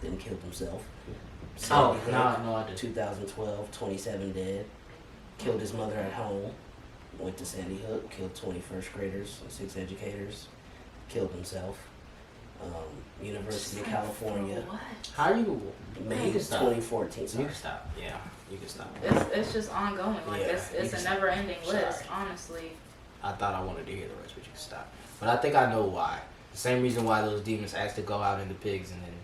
Then killed himself. No, I did. 2012, 27 dead. Killed his mother at home. Went to Sandy Hook. Killed 20 first graders and 6 educators. Killed himself. University of California. What? How you? May 2014. You can stop. Yeah, you can stop. It's just ongoing. Like it's a never-ending list. Honestly. I thought I wanted to hear the rest, but you can stop. But I think I know why. The same reason why those demons asked to go out in the pigs and then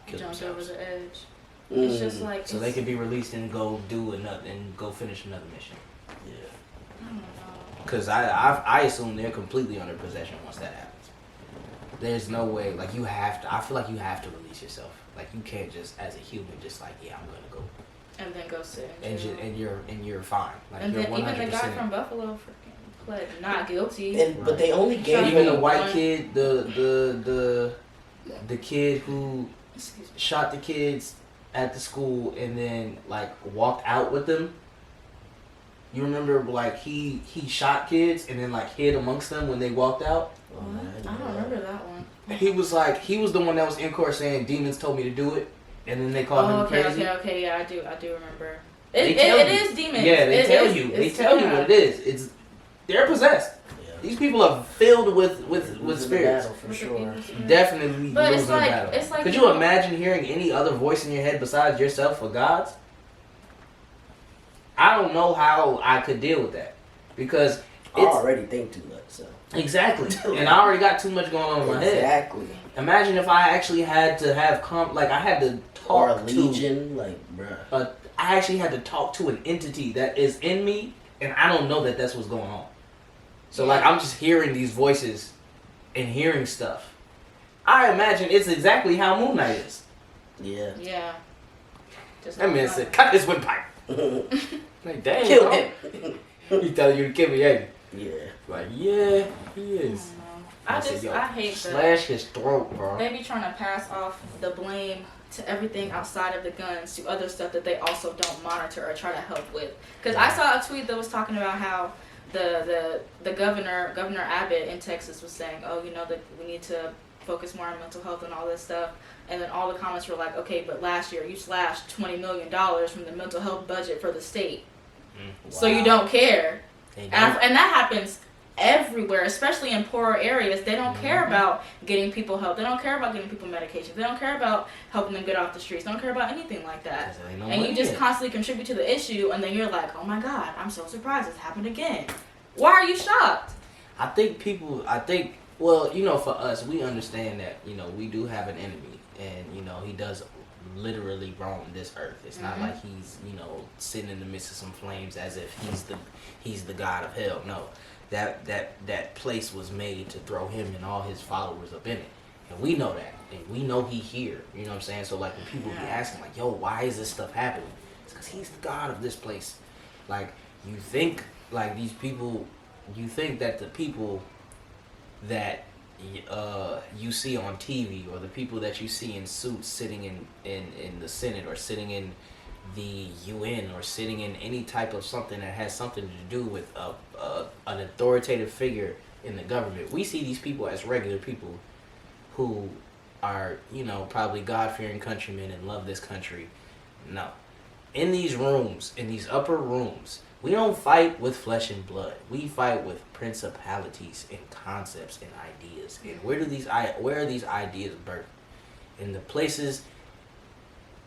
kill Jumped themselves. over the edge. It's just like so they can be released and go do another and go finish another mission. Yeah. I don't know. Because I assume they're completely under possession once that happens. There's no way, like you have to. I feel like you have to release yourself. Like you can't just, as a human, just like I'm gonna go. And then go sit. And you're fine. Like and you're then 100%. even the guy from Buffalo freaking pled not guilty. And, but they only gave even the white kid, the kid who shot the kids at the school and then like walked out with them. You remember like he shot kids and then like hid amongst them when they walked out? What? I don't remember that one. He was the one that was in court saying demons told me to do it, and then they called him crazy. Okay, yeah, I do remember. It is demons. Yeah, they tell you what it is. They're possessed. Yeah. These people are filled with spirits. Battle for sure. Definitely but losing the battle. It's like could you imagine hearing any other voice in your head besides yourself or God's? I don't know how I could deal with that because I already think too much. So exactly, and I already got too much going on in my head. Exactly. Imagine if I actually had to have I had to talk or a legion, bruh. I actually had to talk to an entity that is in me, and I don't know that that's what's going on. So like I'm just hearing these voices and hearing stuff. I imagine it's exactly how Moon Knight is. Yeah. Yeah. Just That man said, "Cut this windpipe." Like, dang, Kill bro. him. He telling you to kill me, ain't he? Yeah. Like, yeah, he is. I said, "Yo, hate slash his throat, bro." They be trying to pass off the blame to everything outside of the guns to other stuff that they also don't monitor or try to help with. Because I saw a tweet that was talking about how the Governor Abbott in Texas was saying, oh, you know, that we need to focus more on mental health and all this stuff. And then all the comments were like, okay, but last year you slashed $20 million from the mental health budget for the state. Wow. So you don't care. And that happens everywhere, especially in poorer areas. They don't care about getting people help. They don't care about getting people medication. They don't care about helping them get off the streets. They don't care about anything like that. And you just constantly contribute to the issue, and then you're like, oh my God, I'm so surprised it's happened again. Why are you shocked? I think, well, you know, for us, we understand that, you know, we do have an enemy. And, you know, he does literally roam this earth. It's not like he's, you know, sitting in the midst of some flames as if he's the god of hell. No. That place was made to throw him and all his followers up in it. And we know that. And we know he here. You know what I'm saying? So like when people be asking like, yo, why is this stuff happening? It's because he's the god of this place. Like you think like these people, you think that the people that you see on TV or the people that you see in suits sitting in the Senate or sitting in the UN or sitting in any type of something that has something to do with an authoritative figure in the government. We see these people as regular people who are, you know, probably God-fearing countrymen and love this country. No. In these rooms, in these upper rooms, we don't fight with flesh and blood. We fight with principalities and concepts and ideas. And where are these ideas birthed? In the places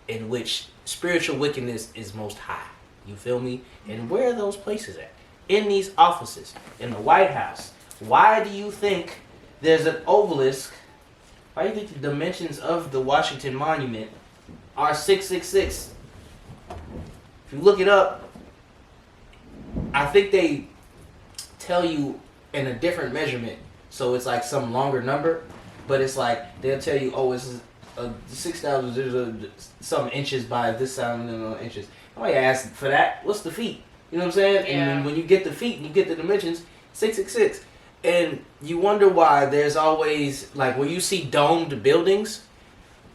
in which spiritual wickedness is most high. You feel me? And where are those places at? In these offices, in the White House. Why do you think there's an obelisk? Why do you think the dimensions of the Washington Monument are 666? If you look it up, I think they tell you in a different measurement. So it's like some longer number, but it's like they'll tell you, oh, it's 6,000 some inches by this sound inches. Nobody asked for that. What's the feet? You know what I'm saying? Yeah. And when you get the feet and you get the dimensions, 666. And you wonder why there's always, like when you see domed buildings,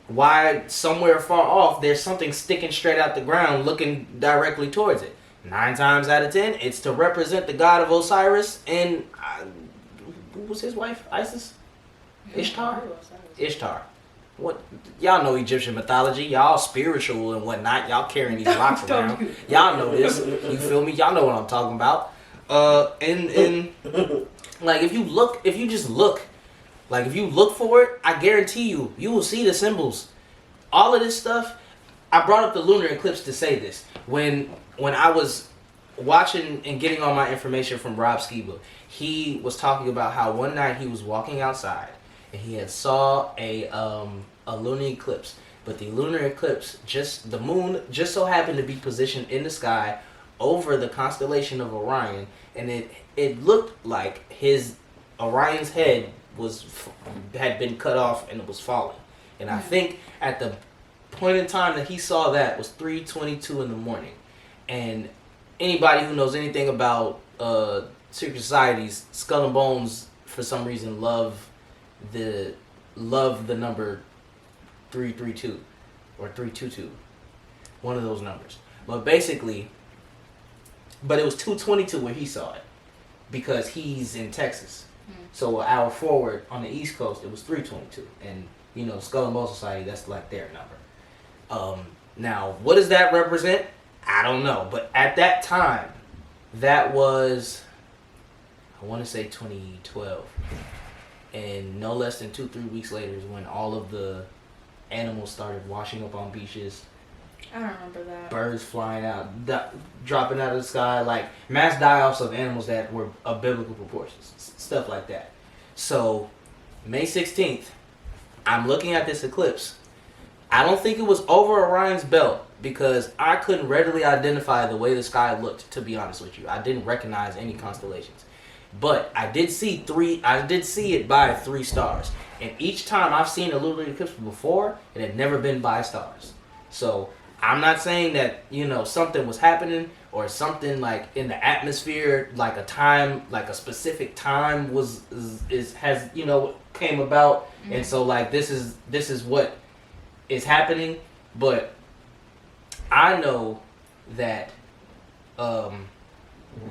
why somewhere far off there's something sticking straight out the ground looking directly towards it. 9 times out of 10, it's to represent the god of Osiris and who was his wife? Isis? Ishtar? Ishtar. What? Y'all know Egyptian mythology. Y'all spiritual and whatnot. Y'all carrying these rocks around. Y'all know this. You feel me? Y'all know what I'm talking about. And like if you just look for it, I guarantee you will see the symbols. All of this stuff. I brought up the lunar eclipse to say this. When I was watching and getting all my information from Rob Skiba, he was talking about how one night he was walking outside and he had saw a lunar eclipse. But the lunar eclipse, the moon just so happened to be positioned in the sky over the constellation of Orion, and it looked like Orion's head had been cut off and it was falling. And I think at the point in time that he saw that was 3:22 in the morning. And anybody who knows anything about secret societies, Skull and Bones for some reason love the number 332 or 322, one of those numbers. But basically, it was 2:22 where he saw it because he's in Texas. So an hour forward on the East Coast, it was 3:22, and you know, Skull and Bones Society, that's like their number. Now, what does that represent? I don't know, but at that time, that was, I want to say 2012, and no less than 2-3 weeks later is when all of the animals started washing up on beaches. I don't remember that. Birds flying out, dropping out of the sky, like mass die-offs of animals that were of biblical proportions, stuff like that. So, May 16th, I'm looking at this eclipse. I don't think it was over Orion's belt because I couldn't readily identify the way the sky looked, to be honest with you. I didn't recognize any constellations. But I did see it by 3 stars. And each time I've seen a little eclipse before, it had never been by stars. So I'm not saying that, something was happening or something like in the atmosphere, like a specific time came about. Mm-hmm. And so like this is what is happening. But I know that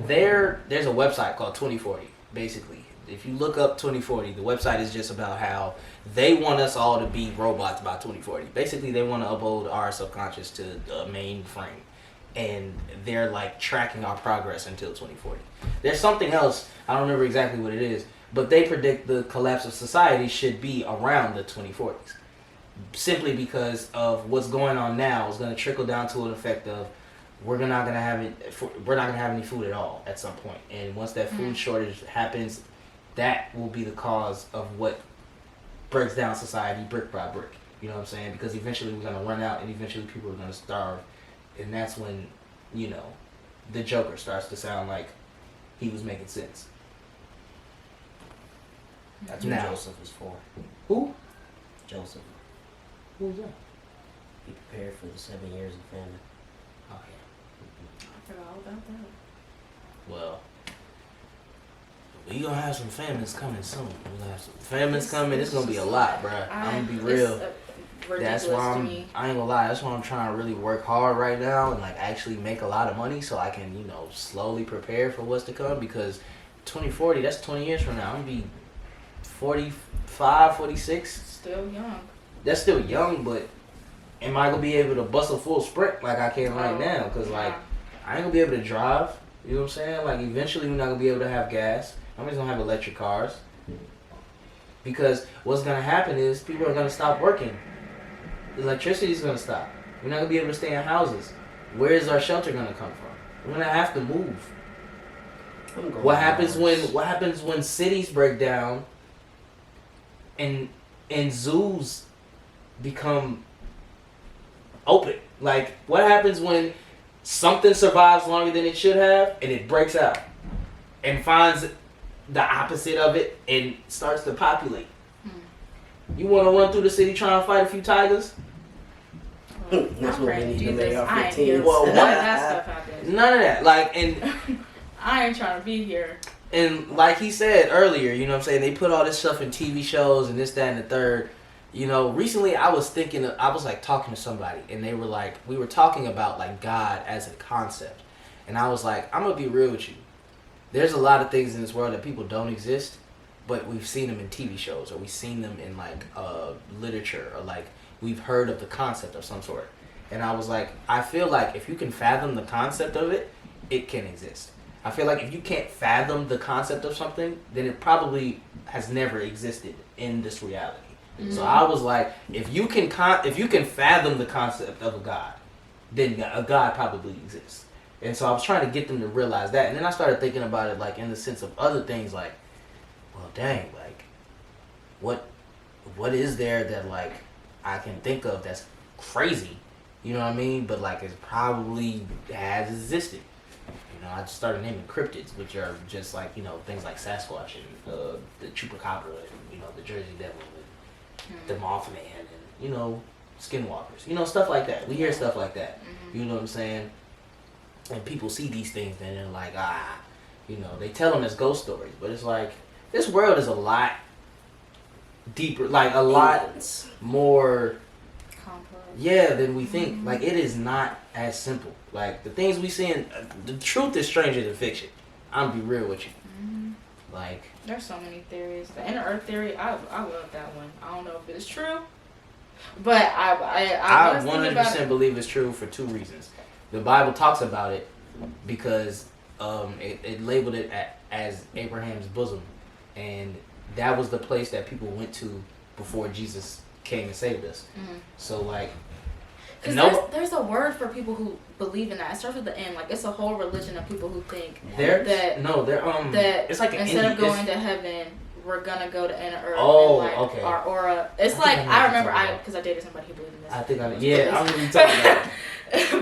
there's a website called 2040, basically. If you look up 2040, the website is just about how they want us all to be robots by 2040. Basically, they want to upload our subconscious to the mainframe. And they're like tracking our progress until 2040. There's something else, I don't remember exactly what it is, but they predict the collapse of society should be around the 2040s. Simply because of what's going on now is going to trickle down to an effect of we're not gonna have any food at all at some point. And once that food shortage happens, that will be the cause of what breaks down society brick by brick. You know what I'm saying? Because eventually we're gonna run out, and eventually people are gonna starve, and that's when the Joker starts to sound like he was making sense. That's what Joseph is for. Who? Joseph. Who's that? Be prepared for the 7 years of famine. Oh yeah. I forgot all about that. Well, we gonna have some famines coming soon. We're gonna have some famines coming. It's gonna be a lot, bruh. I'm gonna be real. That's why I ain't gonna lie. That's why I'm trying to really work hard right now and like actually make a lot of money so I can slowly prepare for what's to come. Because 2040, that's 20 years from now. I'm gonna be 45, 46. Still young. That's still young, but am I gonna be able to bust a full sprint like I can right now? Because like I ain't gonna be able to drive. You know what I'm saying? Like eventually we're not gonna be able to have gas. I'm just gonna have electric cars. Because what's gonna happen is people are gonna stop working. The electricity is gonna stop. We're not gonna be able to stay in houses. Where is our shelter gonna come from? We're gonna have to move. What happens when cities break down and zoos become open? Like what happens when something survives longer than it should have and it breaks out and finds the opposite of it and starts to populate? You want to run through the city trying to fight a few tigers? That's what we need to make our 15. None of that stuff happens. None of that. Like, and I ain't trying to be here. And like he said earlier, you know what I'm saying, they put all this stuff in TV shows and this, that, and the third. Recently I was talking to somebody and they were like, we were talking about like God as a concept. And I was like, I'm going to be real with you. There's a lot of things in this world that people don't exist, but we've seen them in TV shows or we've seen them in like literature or like we've heard of the concept of some sort. And I was like, I feel like if you can fathom the concept of it, it can exist. I feel like if you can't fathom the concept of something, then it probably has never existed in this reality. Mm-hmm. So I was like, if you can fathom the concept of a God, then a God probably exists. And so I was trying to get them to realize that. And then I started thinking about it like in the sense of other things like, well, dang, like, what is there that like I can think of that's crazy, you know what I mean? But like it probably has existed. I just started naming cryptids, which are just like things like Sasquatch and the Chupacabra and the Jersey Devil and the Mothman and Skinwalkers, stuff like that. We hear stuff like that. You know what I'm saying? And people see these things and they're like, they tell them as ghost stories, but it's like this world is a lot deeper, like a lot more complex, than we think. Like it is not as simple. Like the things we see the truth is stranger than fiction. I'm gonna be real with you. Like there's so many theories. The inner Earth theory, I love that one. I don't know if it's true, but I 100% believe it's true for 2 reasons. The Bible talks about it because it labeled it as Abraham's bosom, and that was the place that people went to before Jesus came and saved us. So like, because there's a word for people who believe in that. It starts with the N. Like it's a whole religion of people who think that it's like instead of going to heaven, we're gonna go to inner Earth. Oh, and like okay. Our aura. It's like I remember because I dated somebody who believed in this. I think I'm really talking about.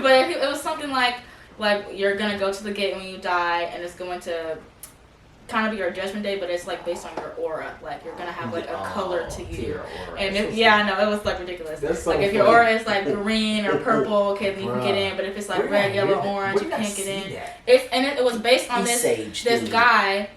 But it was something like you're gonna go to the gate when you die, and it's going to kind of be your judgment day, but it's like based on your aura. Like you're gonna have like a color to you. And if, I know it was like ridiculous. That's so like if your aura is like green or purple, okay, then you can get in. But if it's like red, yellow, orange, you can't get in. It was based on this guy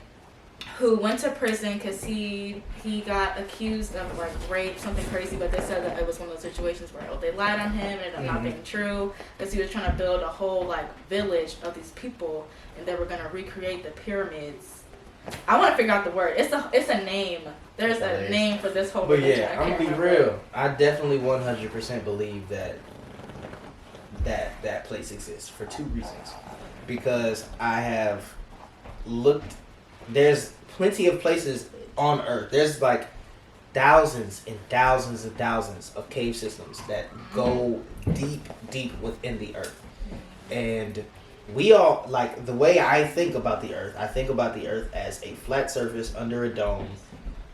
who went to prison because he got accused of like rape, something crazy, but they said that it was one of those situations where they lied on him and it ended up not being true because he was trying to build a whole like village of these people and they were gonna recreate the pyramids. I want to figure out the word. It's a name. There's a name for this whole. But yeah, I'm gonna be real. I definitely 100% believe that place exists for two reasons. Because I have looked. There's plenty of places on Earth. There's like thousands and thousands and thousands of cave systems that go deep within the Earth. And we all, like, the way I think about the Earth as a flat surface under a dome,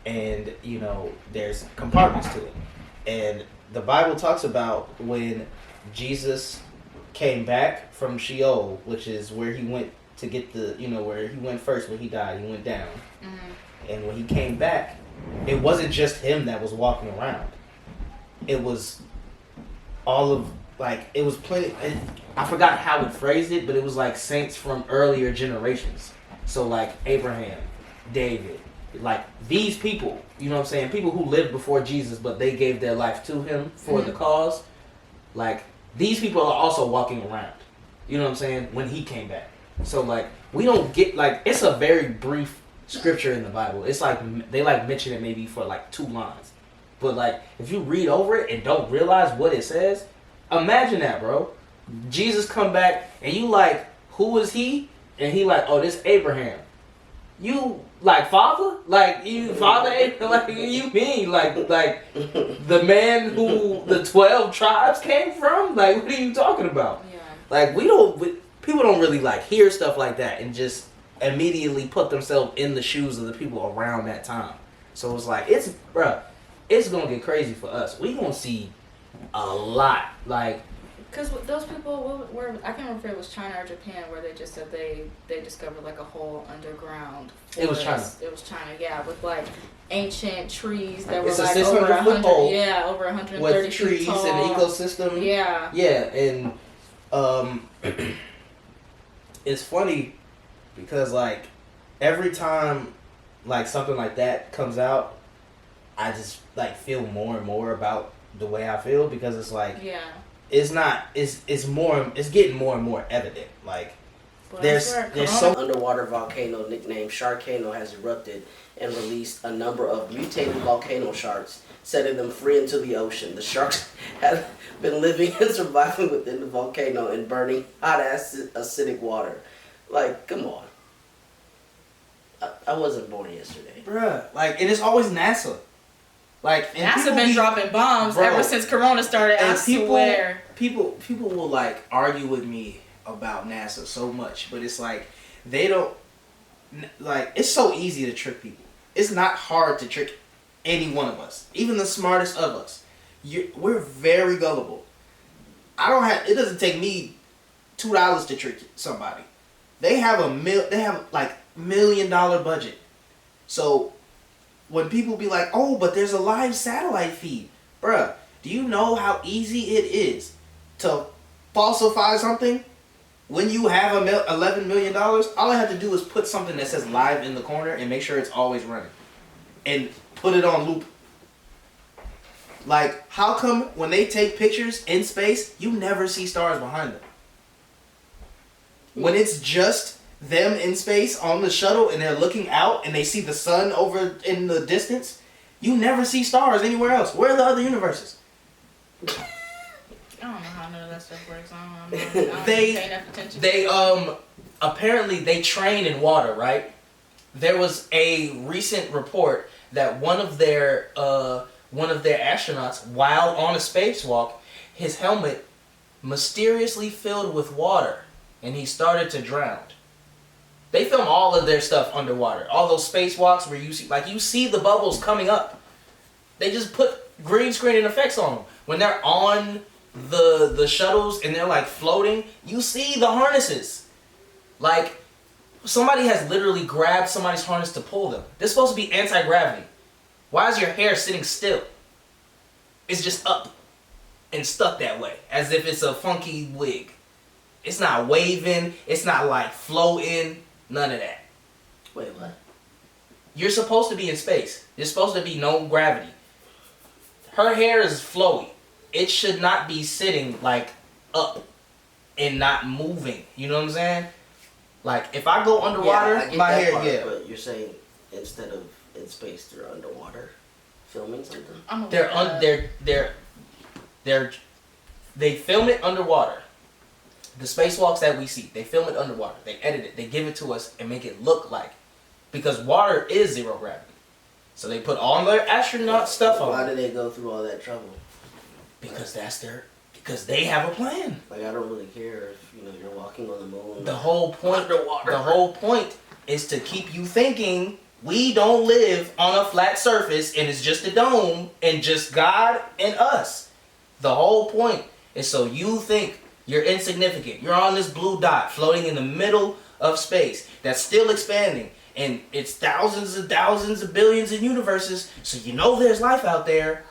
and, you know, there's compartments to it. And the Bible talks about when Jesus came back from Sheol, which is where he went to get the, you know, where he went first when he died. He went down. And when he came back, it wasn't just him that was walking around. It was all of, like, it was plenty. I forgot how it phrased it, but it was like saints from earlier generations. So like Abraham, David, like these people, you know what I'm saying? People who lived before Jesus, but they gave their life to him for the cause. Like these people are also walking around. You know what I'm saying? When he came back. So like we don't get, like, it's a very brief scripture in the Bible. It's like they like mention it maybe for like 2 lines. But like if you read over it and don't realize what it says, imagine that, bro. Jesus come back and you like, who is he? And he like, oh, this Abraham. You like father? Like you father Abraham? Like you mean like the man who the 12 tribes came from? Like what are you talking about? Yeah. Like people don't really like hear stuff like that and just immediately put themselves in the shoes of the people around that time. So it's like it's gonna get crazy for us. We gonna see a lot, like. Because those people were, I can't remember if it was China or Japan, where they just said they discovered like a whole underground forest. It was China. It was China, yeah, with like ancient trees that were it's like over 100, over 130 with trees feet tall. And ecosystem. Yeah. Yeah, and it's funny because like every time like something like that comes out, I just like feel more and more about the way I feel because it's like it's getting more and more evident. Like there's so underwater volcano nicknamed Sharkano has erupted and released a number of mutated volcano sharks, setting them free into the ocean. The sharks have been living and surviving within the volcano and burning hot acidic water. Like, come on. I wasn't born yesterday. Bruh, like, and it's always NASA. Like, and NASA been dropping bombs ever since Corona started. I swear. People will like argue with me about NASA so much, but it's like they don't like. It's so easy to trick people. It's not hard to trick any one of us, even the smartest of us. We're very gullible. It doesn't take me $2 to trick somebody. They have like $1 million budget. So when people be like, oh, but there's a live satellite feed. Bruh, do you know how easy it is to falsify something? When you have $11 million, all I have to do is put something that says live in the corner and make sure it's always running. And put it on loop. Like, how come when they take pictures in space, you never see stars behind them? When it's just them in space on the shuttle and they're looking out and they see the sun over in the distance, you never see stars anywhere else. Where are the other universes? I don't know how none of that stuff works. I don't pay enough attention. They apparently they train in water, right? There was a recent report that one of their astronauts, while on a spacewalk, his helmet mysteriously filled with water and he started to drown. They film all of their stuff underwater. All those spacewalks where you see the bubbles coming up. They just put green screen and effects on them. When they're on the shuttles and they're like floating, you see the harnesses. Like, Somebody has literally grabbed somebody's harness to pull them. This is supposed to be anti-gravity. Why is your hair sitting still? It's just up and stuck that way, as if it's a funky wig. It's not waving. It's not like floating. None of that. Wait, what? You're supposed to be in space. There's supposed to be no gravity. Her hair is flowy. It should not be sitting like up and not moving. You know what I'm saying? Like if I go underwater, I get my that hair, part, yeah. But you're saying instead of in space, they're underwater filming something. They film it underwater. The spacewalks that we see, they film it underwater. They edit it. They give it to us and make it look like, because water is zero gravity. So they put all their astronaut stuff on. Why do they go through all that trouble? Because they have a plan. Like I don't really care if you're walking on the moon. The whole point is to keep you thinking we don't live on a flat surface and it's just a dome and just God and us. The whole point is so you think you're insignificant. You're on this blue dot floating in the middle of space that's still expanding. And it's thousands of billions of universes. So you know there's life out there.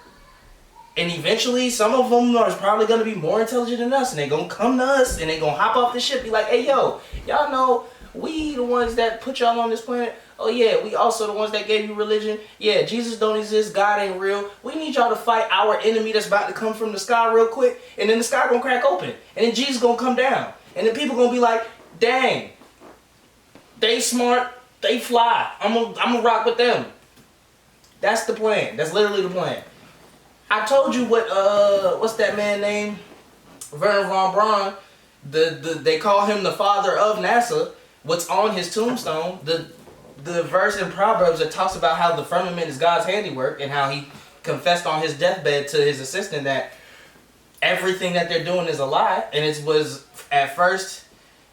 And eventually some of them are probably going to be more intelligent than us. And they're going to come to us and they're going to hop off the ship. Be like, hey, yo, y'all know we the ones that put y'all on this planet. Oh, yeah, we also the ones that gave you religion. Yeah, Jesus don't exist. God ain't real. We need y'all to fight our enemy that's about to come from the sky real quick. And then the sky going to crack open. And then Jesus going to come down. And then people going to be like, dang, they smart. They fly. I'm gonna rock with them. That's the plan. That's literally the plan. I told you what's that man name? Werner von Braun. They call him the father of NASA. What's on his tombstone? The verse in Proverbs that talks about how the firmament is God's handiwork and how he confessed on his deathbed to his assistant that everything that they're doing is a lie. And it was at first.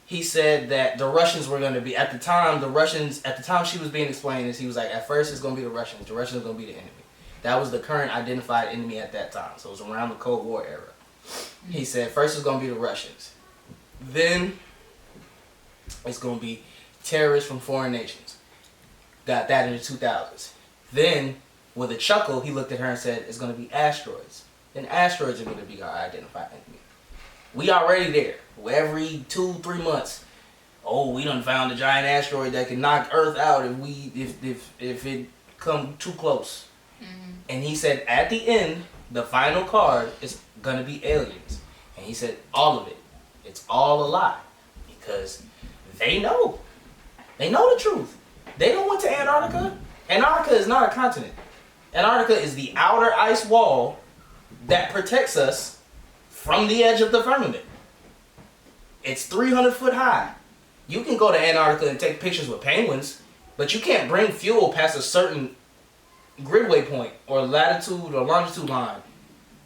He said that the Russians were going to be, at the time she was being explained this, he was like, at first it's going to be the Russians are going to be the enemy. That was the current identified enemy at that time. So it was around the Cold War era. He said, first it's going to be the Russians. Then it's going to be terrorists from foreign nations. Got that in the 2000s. Then, with a chuckle, he looked at her and said, it's going to be asteroids. Then asteroids are going to be our identified enemy. We already there. Every 2-3 months, we done found a giant asteroid that can knock Earth out if it come too close. Mm-hmm. And he said at the end, the final card is gonna be aliens. And he said all of it. It's all a lie. Because they know. They know the truth. They don't went to Antarctica. Antarctica is not a continent. Antarctica is the outer ice wall that protects us from the edge of the firmament. It's 300 foot high. You can go to Antarctica and take pictures with penguins, but you can't bring fuel past a certain gridway point or latitude or longitude line.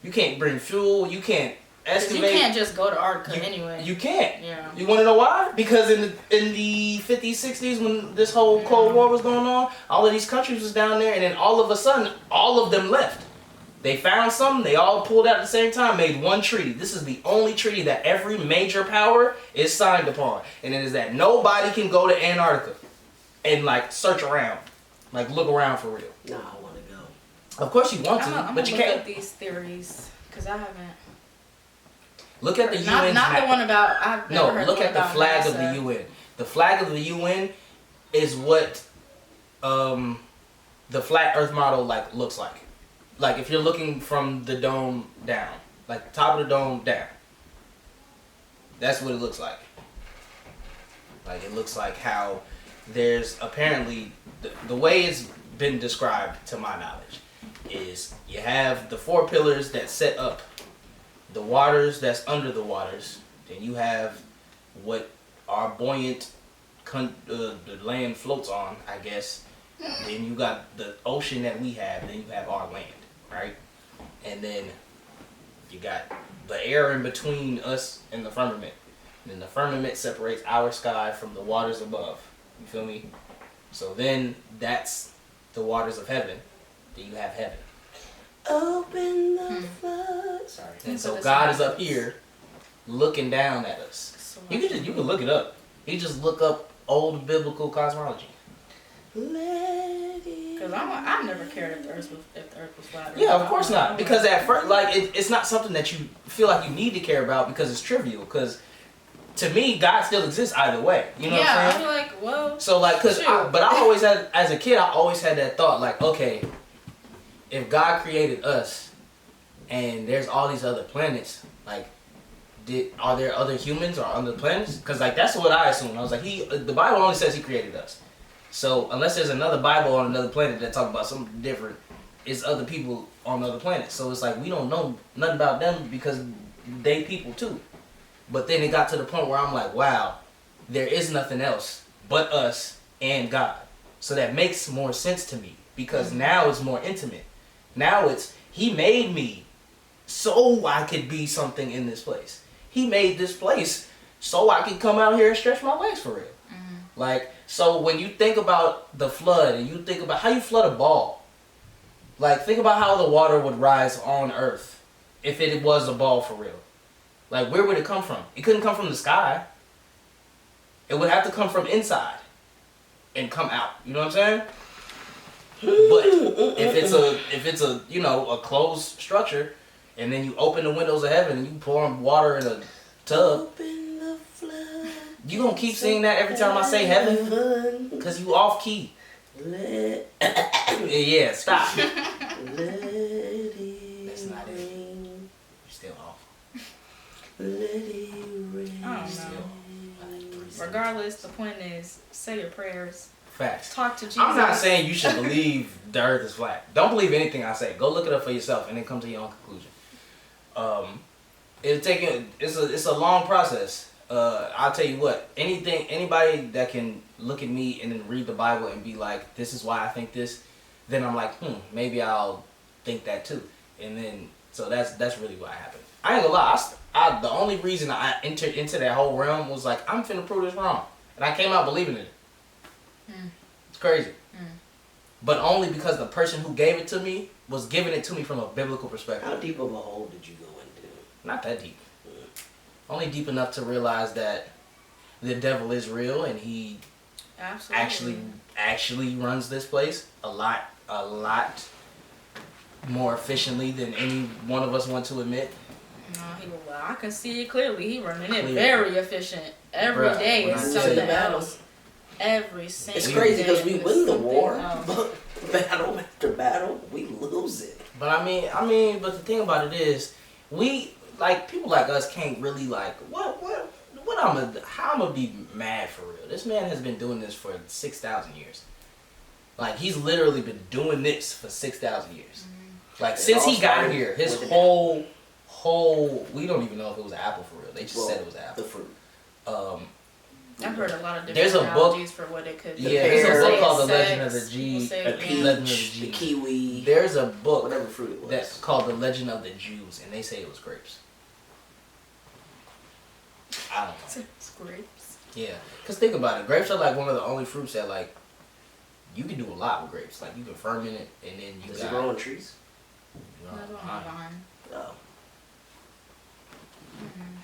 You can't bring fuel. You can't estimate. You can't just go to Antarctica anyway. You can't. Yeah. You want to know why? Because in the 50s, 60s, when this whole Cold War was going on, all of these countries was down there, and then all of a sudden, all of them left. They found something, they all pulled out at the same time, made one treaty. This is the only treaty that every major power is signed upon. And it is that nobody can go to Antarctica and search around. Look around for real. Nah, I want to go. Of course you want to, but you can't. Look up these theories, because I haven't. Look at the UN. Not the one about, I've never heard look one at the about flag NASA. of the UN. The flag of the UN is what the flat earth model looks like. If you're looking from the dome down, top of the dome down, that's what it looks like. It looks like how there's apparently, the way it's been described to my knowledge, is you have the 4 pillars that set up the waters that's under the waters, then you have what our buoyant the land floats on, I guess, then you got the ocean that we have, then you have our land. Right? And then you got the air in between us and the firmament. And then the firmament separates our sky from the waters above. You feel me? So then that's the waters of heaven. Then you have heaven. Open the flood. Sorry. And so God is up here looking down at us. You can look it up. You just look up old biblical cosmology. Because I never cared if the earth was flat. Yeah, of course not. Because at first, like, it's not something that you feel like you need to care about because it's trivial. Because to me, God still exists either way. You know what I'm saying? Yeah, I feel like, well. So like, but I always had, as a kid, I always had that thought, like, okay, if God created us, and there's all these other planets, like, are there other humans or other planets? Because like that's what I assumed. I was like, the Bible only says He created us. So unless there's another Bible on another planet that talks about something different, it's other people on other planets. So it's like we don't know nothing about them because they people too. But then it got to the point where I'm like, wow, there is nothing else but us and God. So that makes more sense to me because now it's more intimate. Now it's He made me so I could be something in this place. He made this place so I could come out here and stretch my legs for real. Mm-hmm. Like, so when you think about the flood and you think about how you flood a ball, like think about how the water would rise on earth if it was a ball for real. Like, where would it come from? It couldn't come from the sky. It would have to come from inside and come out. You know what I'm saying? But if it's a you know, a closed structure, and then you open the windows of heaven and you pour water in a tub, you gonna keep singing that every time I say heaven? Because you off key. Yeah, stop. That's not it. You're still off. I don't know. Regardless, the point is, say your prayers. Facts. Talk to Jesus. I'm not saying you should believe the earth is flat. Don't believe anything I say. Go look it up for yourself and then come to your own conclusion. It's a long process. I'll tell you what, anybody that can look at me and then read the Bible and be like, this is why I think this, then I'm like, maybe I'll think that too. And then, so that's really what happened. I ain't gonna lie, the only reason I entered into that whole realm was like, I'm finna prove this wrong. And I came out believing in it. It's crazy. But only because the person who gave it to me was giving it to me from a biblical perspective. How deep of a hole did you go into? Not that deep. Only deep enough to realize that the devil is real and he actually runs this place a lot more efficiently than any one of us want to admit. No, I can see it clearly. He running it very efficient. Every day is something else. Every single It's crazy because we win the war, else. but battle after battle, we lose it. But I mean, but the thing about it is, we, like, people like us can't really, like, how I'm gonna be mad for real? This man has been doing this for 6,000 years. Like, he's literally been doing this for 6,000 years. Like, since he got here, his whole, we don't even know if it was an apple for real. They just said it was an apple. The fruit. I've heard a lot of different analogies for what it could be. Yeah, there's a book called The Legend of the The kiwi. There's a book whatever fruit it was. that's called The Legend of the Jews, and they say it was grapes. I don't know. It's grapes. Yeah, because think about it. Grapes are like one of the only fruits that, like, you can do a lot with grapes. Like, you can ferment it, and then you Does it grow on trees? Oh.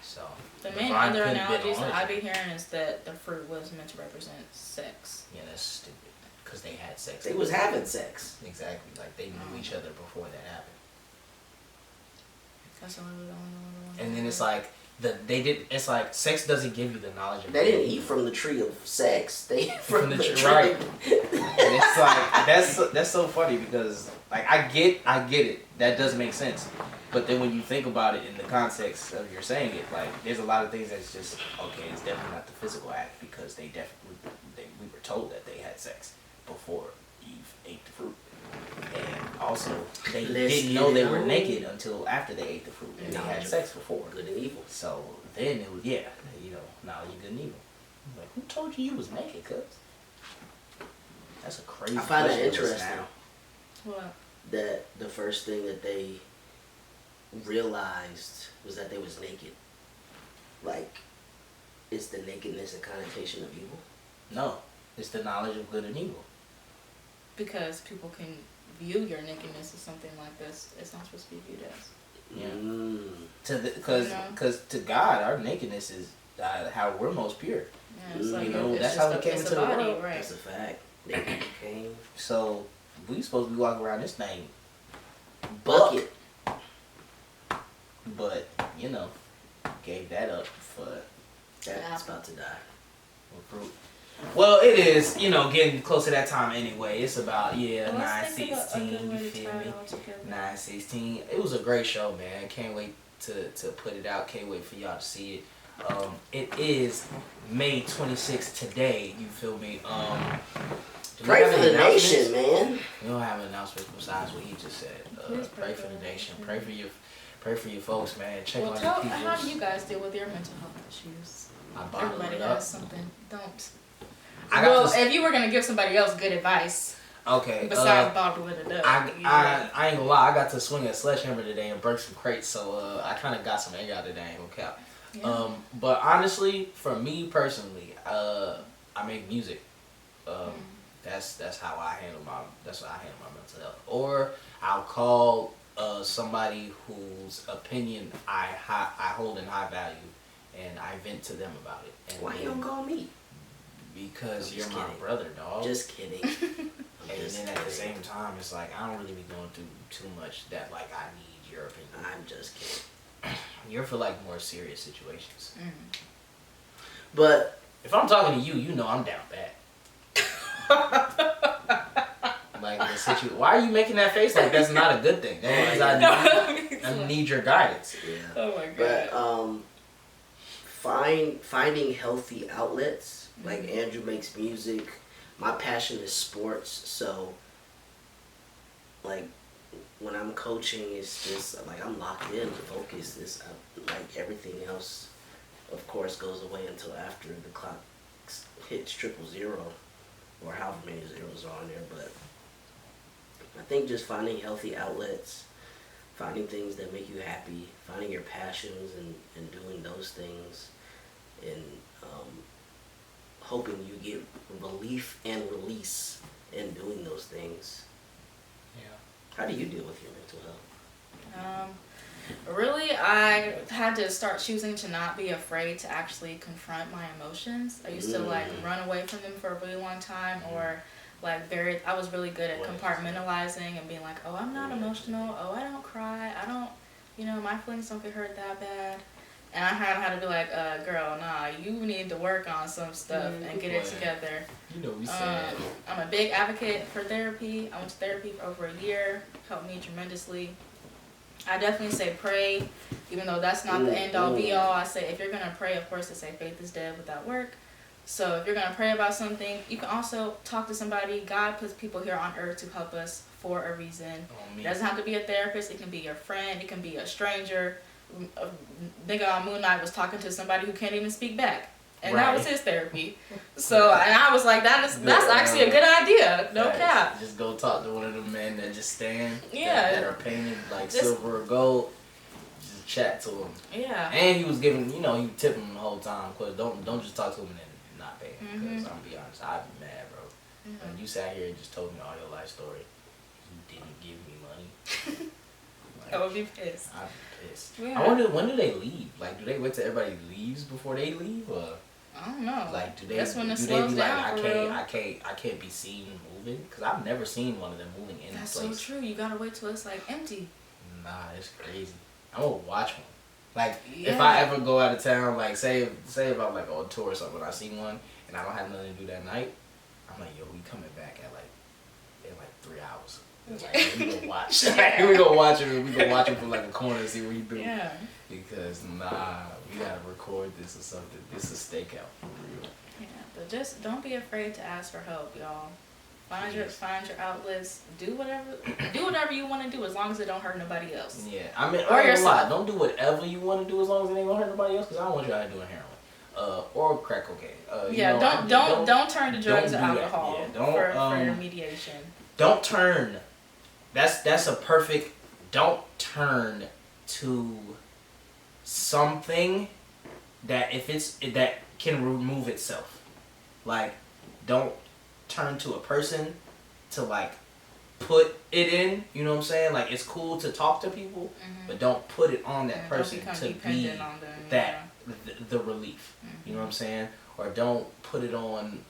So the main other analogies that I be hearing is that the fruit was meant to represent sex. Yeah, that's stupid. Because they had sex. They was having sex. Exactly. Like, they knew each other before that happened. That's the only one. And then it's like, it's like, sex doesn't give you the knowledge of They didn't eat from the tree of sex. They ate from the tree. Right. And it's like, that's so funny because, like, I get it. That does make sense. But then when you think about it in the context of you're saying it, like, there's a lot of things that's just, okay, it's definitely not the physical act because we were told that they had sex before Eve ate the fruit. And also, they didn't know they were naked until after they ate the fruit. And they had sex before. Good and evil. So then it was, knowledge of good and evil. Like, who told you was naked, cuz? That's a crazy I find that question interesting. now. What? That the first thing that they realized was that they was naked. Like, is the nakedness a connotation of evil? No, it's the knowledge of good and evil. Because people can view your nakedness as something like this. It's not supposed to be viewed as. Yeah. Because to God, our nakedness is how we're most pure. Yeah, it's like that's how we came into the world. Right. That's a fact. They came. So we supposed to be walking around this thing Bucket. But gave that up for That's about to die. fruit. Well, it is, getting close to that time anyway. It's about 9:16. You feel me? 9:16. It was a great show, man. Can't wait to put it out. Can't wait for y'all to see it. It is May 26th today. You feel me? Pray for the nation, man. We don't have an announcement besides what he just said. Pray for the nation. Pray for your folks, man. Check on your people. How do you guys deal with your mental health issues? Everybody has something. Don't. If you were gonna give somebody else good advice. Okay. Besides bottling it up. I ain't gonna lie. I got to swing a sledgehammer today and break some crates, so I kind of got some anger out of that. Okay. Yeah. But honestly, for me personally, I make music. That's how I handle my mental health. Or I'll call somebody whose opinion I hold in high value, and I vent to them about it. And why you don't call me? Because you're my brother, dog. Just kidding. And then at the same time, it's like I don't really be going through too much that like I need your opinion. I'm just kidding. You're for like more serious situations. But if I'm talking to you, I'm down bad. Like the why are you making that face? Like that's not a good thing. That means I need your guidance. Yeah. Oh my god. But finding healthy outlets. Like Andrew makes music. My passion is sports, so like when I'm coaching, it's just like I'm locked in, focused. Like everything else, of course, goes away until after the clock hits 000, or however many zeros are on there. But I think just finding healthy outlets, finding things that make you happy, finding your passions and doing those things, and hoping you get relief and release in doing those things. Yeah. How do you deal with your mental health? Really, I had to start choosing to not be afraid to actually confront my emotions. I used to run away from them for a really long time, or I was really good at compartmentalizing and being like, oh, I'm not emotional. Oh, I don't cry. I don't, my feelings don't get hurt that bad. And I had to be like, girl, nah, you need to work on some stuff and get it together. We said. I'm a big advocate for therapy. I went to therapy for over a year. Helped me tremendously. I definitely say pray, even though that's not the end all be all. I say if you're going to pray, of course, they say faith is dead without work. So if you're going to pray about something, you can also talk to somebody. God puts people here on earth to help us for a reason. It doesn't have to be a therapist. It can be your friend. It can be a stranger. A nigga on Moon Knight was talking to somebody who can't even speak back, and that was his therapy. So and I was like, that's actually a good idea. No cap. Just go talk to one of the men that just stand. Yeah. That are painted like silver or gold. Just chat to him. Yeah. And he was giving, you tip him the whole time. Cause don't just talk to him and then not pay him. Because I'm gonna be honest, I'd be mad, bro. When you sat here and just told me all your life story, you didn't give me money. I would be pissed. I'd be pissed. Yeah. I wonder, when do they leave? Like, do they wait till everybody leaves before they leave, or I don't know. like do they? That's when it do slows they be down like, for real. I can't be seen moving? Because I've never seen one of them moving in That's place. so true. You gotta wait till it's like empty. Nah, it's crazy. I'm gonna watch one. Like, if I ever go out of town, like say if I'm like on tour or something, I see one and I don't have nothing to do that night, I'm like, yo, we coming back in 3 hours. Like, we gonna watch. We gonna watch it. We gonna watch it from like a corner and see what you do. Yeah. Because we gotta record this or something. This is stakeout for real. Yeah, but just don't be afraid to ask for help, y'all. Find your outlets. Do whatever you want to do, as long as it don't hurt nobody else. Yeah, I mean, or yourself. Don't do whatever you want to do as long as it ain't gonna hurt nobody else. Because I don't want you out here doing heroin, or crack cocaine. Don't turn to drugs or alcohol for your mediation. Don't turn. That's a perfect. Don't turn to something that that can remove itself. Like, don't turn to a person to like put it in. You know what I'm saying? Like, it's cool to talk to people, but don't put it on that person to be on them, that. the relief. You know what I'm saying? Or don't put it on.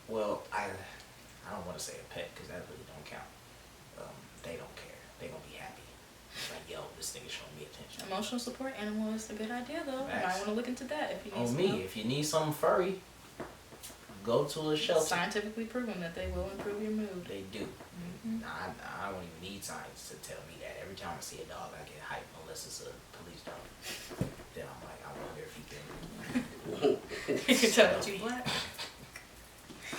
Well, I don't want to say a pet because that really don't count. They don't care. They gonna be happy. Like, yo, this nigga showing me attention. Emotional support animal is a good idea though. You might want to look into that if you need. On me, if you need something furry, go to a shelter. Scientifically proven that they will improve your mood. They do. I don't even need science to tell me that. Every time I see a dog, I get hyped unless it's a police dog. Then I'm like, I wonder if he can. You can tell that you black. I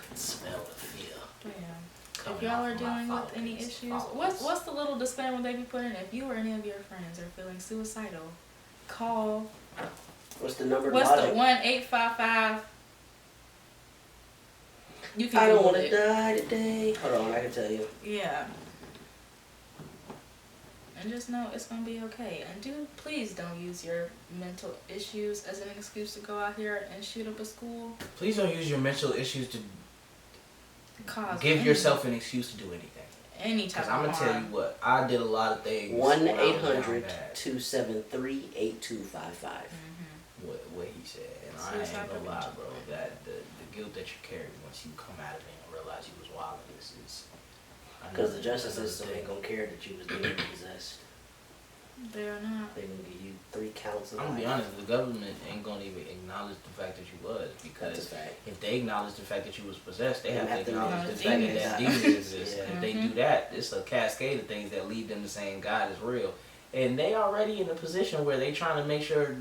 can smell the fear. Yeah. If y'all are dealing with any issues, what's the little disclaimer they be putting? If you or any of your friends are feeling suicidal, call. What's the number? What's the 1-855? You can. I don't want to die today. Hold on, I can tell you. Yeah. And just know it's gonna be okay. And please don't use your mental issues as an excuse to go out here and shoot up a school. Please don't use your mental issues to give yourself an excuse to do anything. Any type of harm. Because I'm gonna tell you what, I did a lot of things. 1-800-273-8255. What he said, and I ain't gonna lie, bro. That the guilt that you carry once you come out of it and realize you was wilding, this is. Because the justice system ain't gonna care that you was demon possessed. They are not. They gonna give you 3 counts of I'm gonna be life. honest, the government ain't gonna even acknowledge the fact that you was, because if they acknowledge the fact that you was possessed, they have to acknowledge the fact that demons exist. Yeah. And if they do that, it's a cascade of things that lead them to saying God is real. And they already in a position where they trying to make sure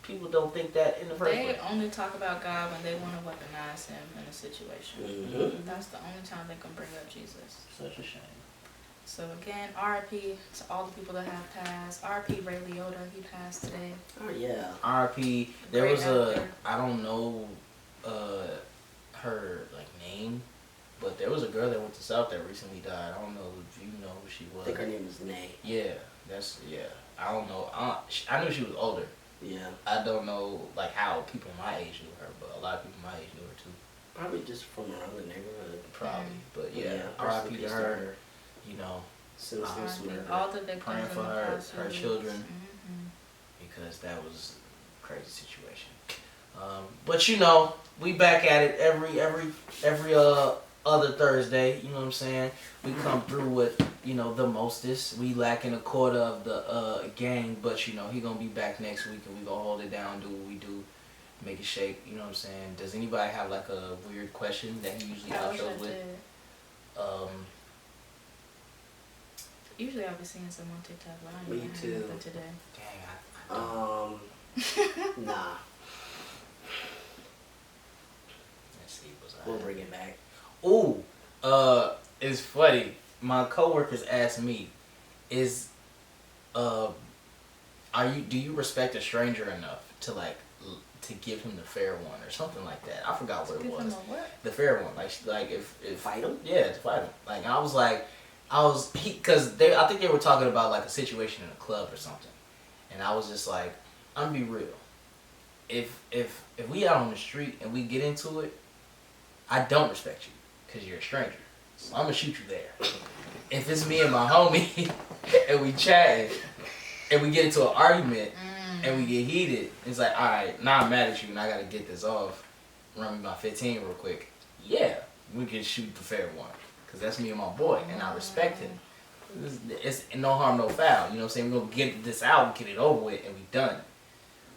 people don't think that in the first place. They only talk about God when they want to weaponize him in a situation. That's the only time they can bring up Jesus. Such a shame. So again, R.I.P. to all the people that have passed. R.I.P. Ray Liotta, he passed today. Oh yeah. R.I.P. There Great was actor. I don't know her like name, but there was a girl that went to South that recently died. I don't know if you know who she was. I think her name is Nay. Yeah, I don't know. I knew she was older. Yeah. I don't know like how people my age knew her, but a lot of people my age knew her too. Probably just from around the neighborhood. Probably, but Yeah. R.I.P. to her. You know, All the victims praying for her children, Mm-hmm. because that was a crazy situation. But you know, we back at it every other Thursday. You know what I'm saying? We come through with the mostest. We lacking a quarter of the gang, but he gonna be back next week, and we gonna hold it down, do what we do, make it shake. You know what I'm saying? Does anybody have like a weird question that he usually outros with? Usually I'll be seeing some on TikTok, but I Me ain't too. nothing today. Nah. Let's see, We'll bring it back. Ooh, it's funny. My coworkers asked me, do you respect a stranger enough to to give him the fair one or something like that? I forgot what it was. The fair one, like if fight him? Yeah, to fight him. Like because I think they were talking about like a situation in a club or something, and I was just like, I'm gonna be real. If we out on the street and we get into it, I don't respect you because you're a stranger. So I'm gonna shoot you there. If it's me and my homie and we chatting and we get into an argument and we get heated, it's like, all right, now I'm mad at you and I gotta get this off. Run me my 15 real quick. Yeah, we can shoot the fair one because that's me and my boy and I respect him. It's no harm, no foul. You know what I'm saying? We're gonna get this out, get it over with, and we done.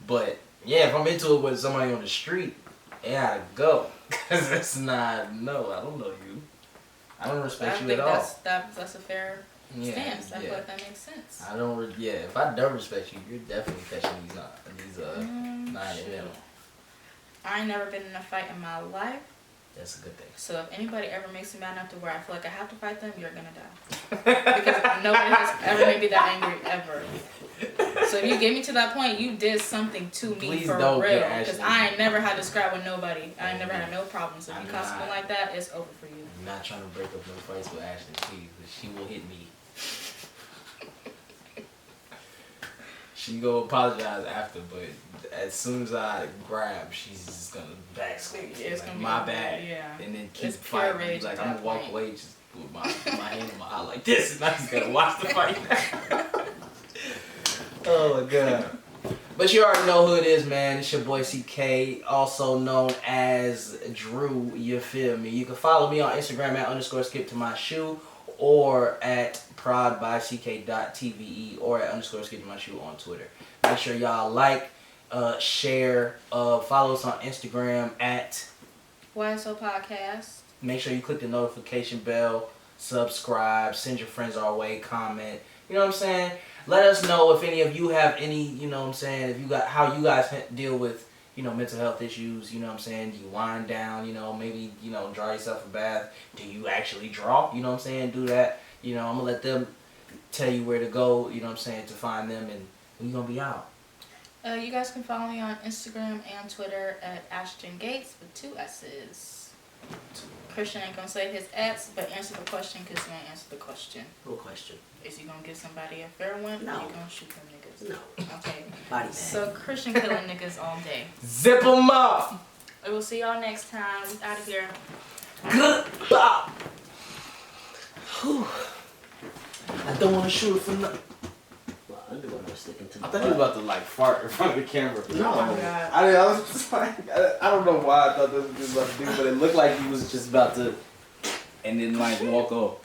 But yeah, if I'm into it with somebody on the street, it gotta go. Cause it's not, no, I don't know you. I don't respect you at all. That's a fair stance. I feel like that makes sense. I don't, if I don't respect you, you're definitely catching these 9 a.m. I ain't never been in a fight in my life. That's a good thing. So if anybody ever makes me mad enough to where I feel like I have to fight them, you're gonna die. Because nobody has ever made me that angry ever. So if you get me to that point, you did something to me. Please for real. Because I ain't never had to scrap with nobody. I ain't never had no problems. If you cause something like that, it's over for you. I'm not trying to break up no fights with Ashley, please, but she will hit me. She go apologize after, but as soon as I grab, she's just gonna backslide. It's like, gonna my be bad. Yeah. And then keep fighting. Like I'm gonna walk away just with my hand in my eye like this, and I just gotta watch the fight. Oh my god. But you already know who it is, man. It's your boy CK, also known as Drew. You feel me? You can follow me on Instagram at _skip_to_my_shoe or at proudbyck.tve or at _skip_to_my_shoe on Twitter. Make sure y'all like, share, follow us on Instagram at YSO Podcast. Make sure you click the notification bell, subscribe, send your friends our way, comment. You know what I'm saying? Let us know if any of you have any, you know what I'm saying, if you got how you guys deal with, you know, mental health issues, you know what I'm saying? Do you wind down, you know, maybe, you know, draw yourself a bath? Do you actually draw? You know what I'm saying? Do that. You know, I'm going to let them tell you where to go, you know what I'm saying, to find them, and we're going to be out. You guys can follow me on Instagram and Twitter at Ashton Gates with 2 S's. Christian ain't gonna say his X, but answer the question because he ain't answer the question. What question? Is he gonna give somebody a fair one? No. Or you gonna shoot them niggas? No. Okay. Body bag. So Christian killing niggas all day. Zip them up! We will see y'all next time. We out of here. Goodbye! Whew. I don't want to shoot it for nothing. My underwear was sticking to I my thought you was about to like fart in front of the camera. No. Oh my god. I was just like, I don't know why I thought this was about to do, but it looked like he was just about to, and then like walk off.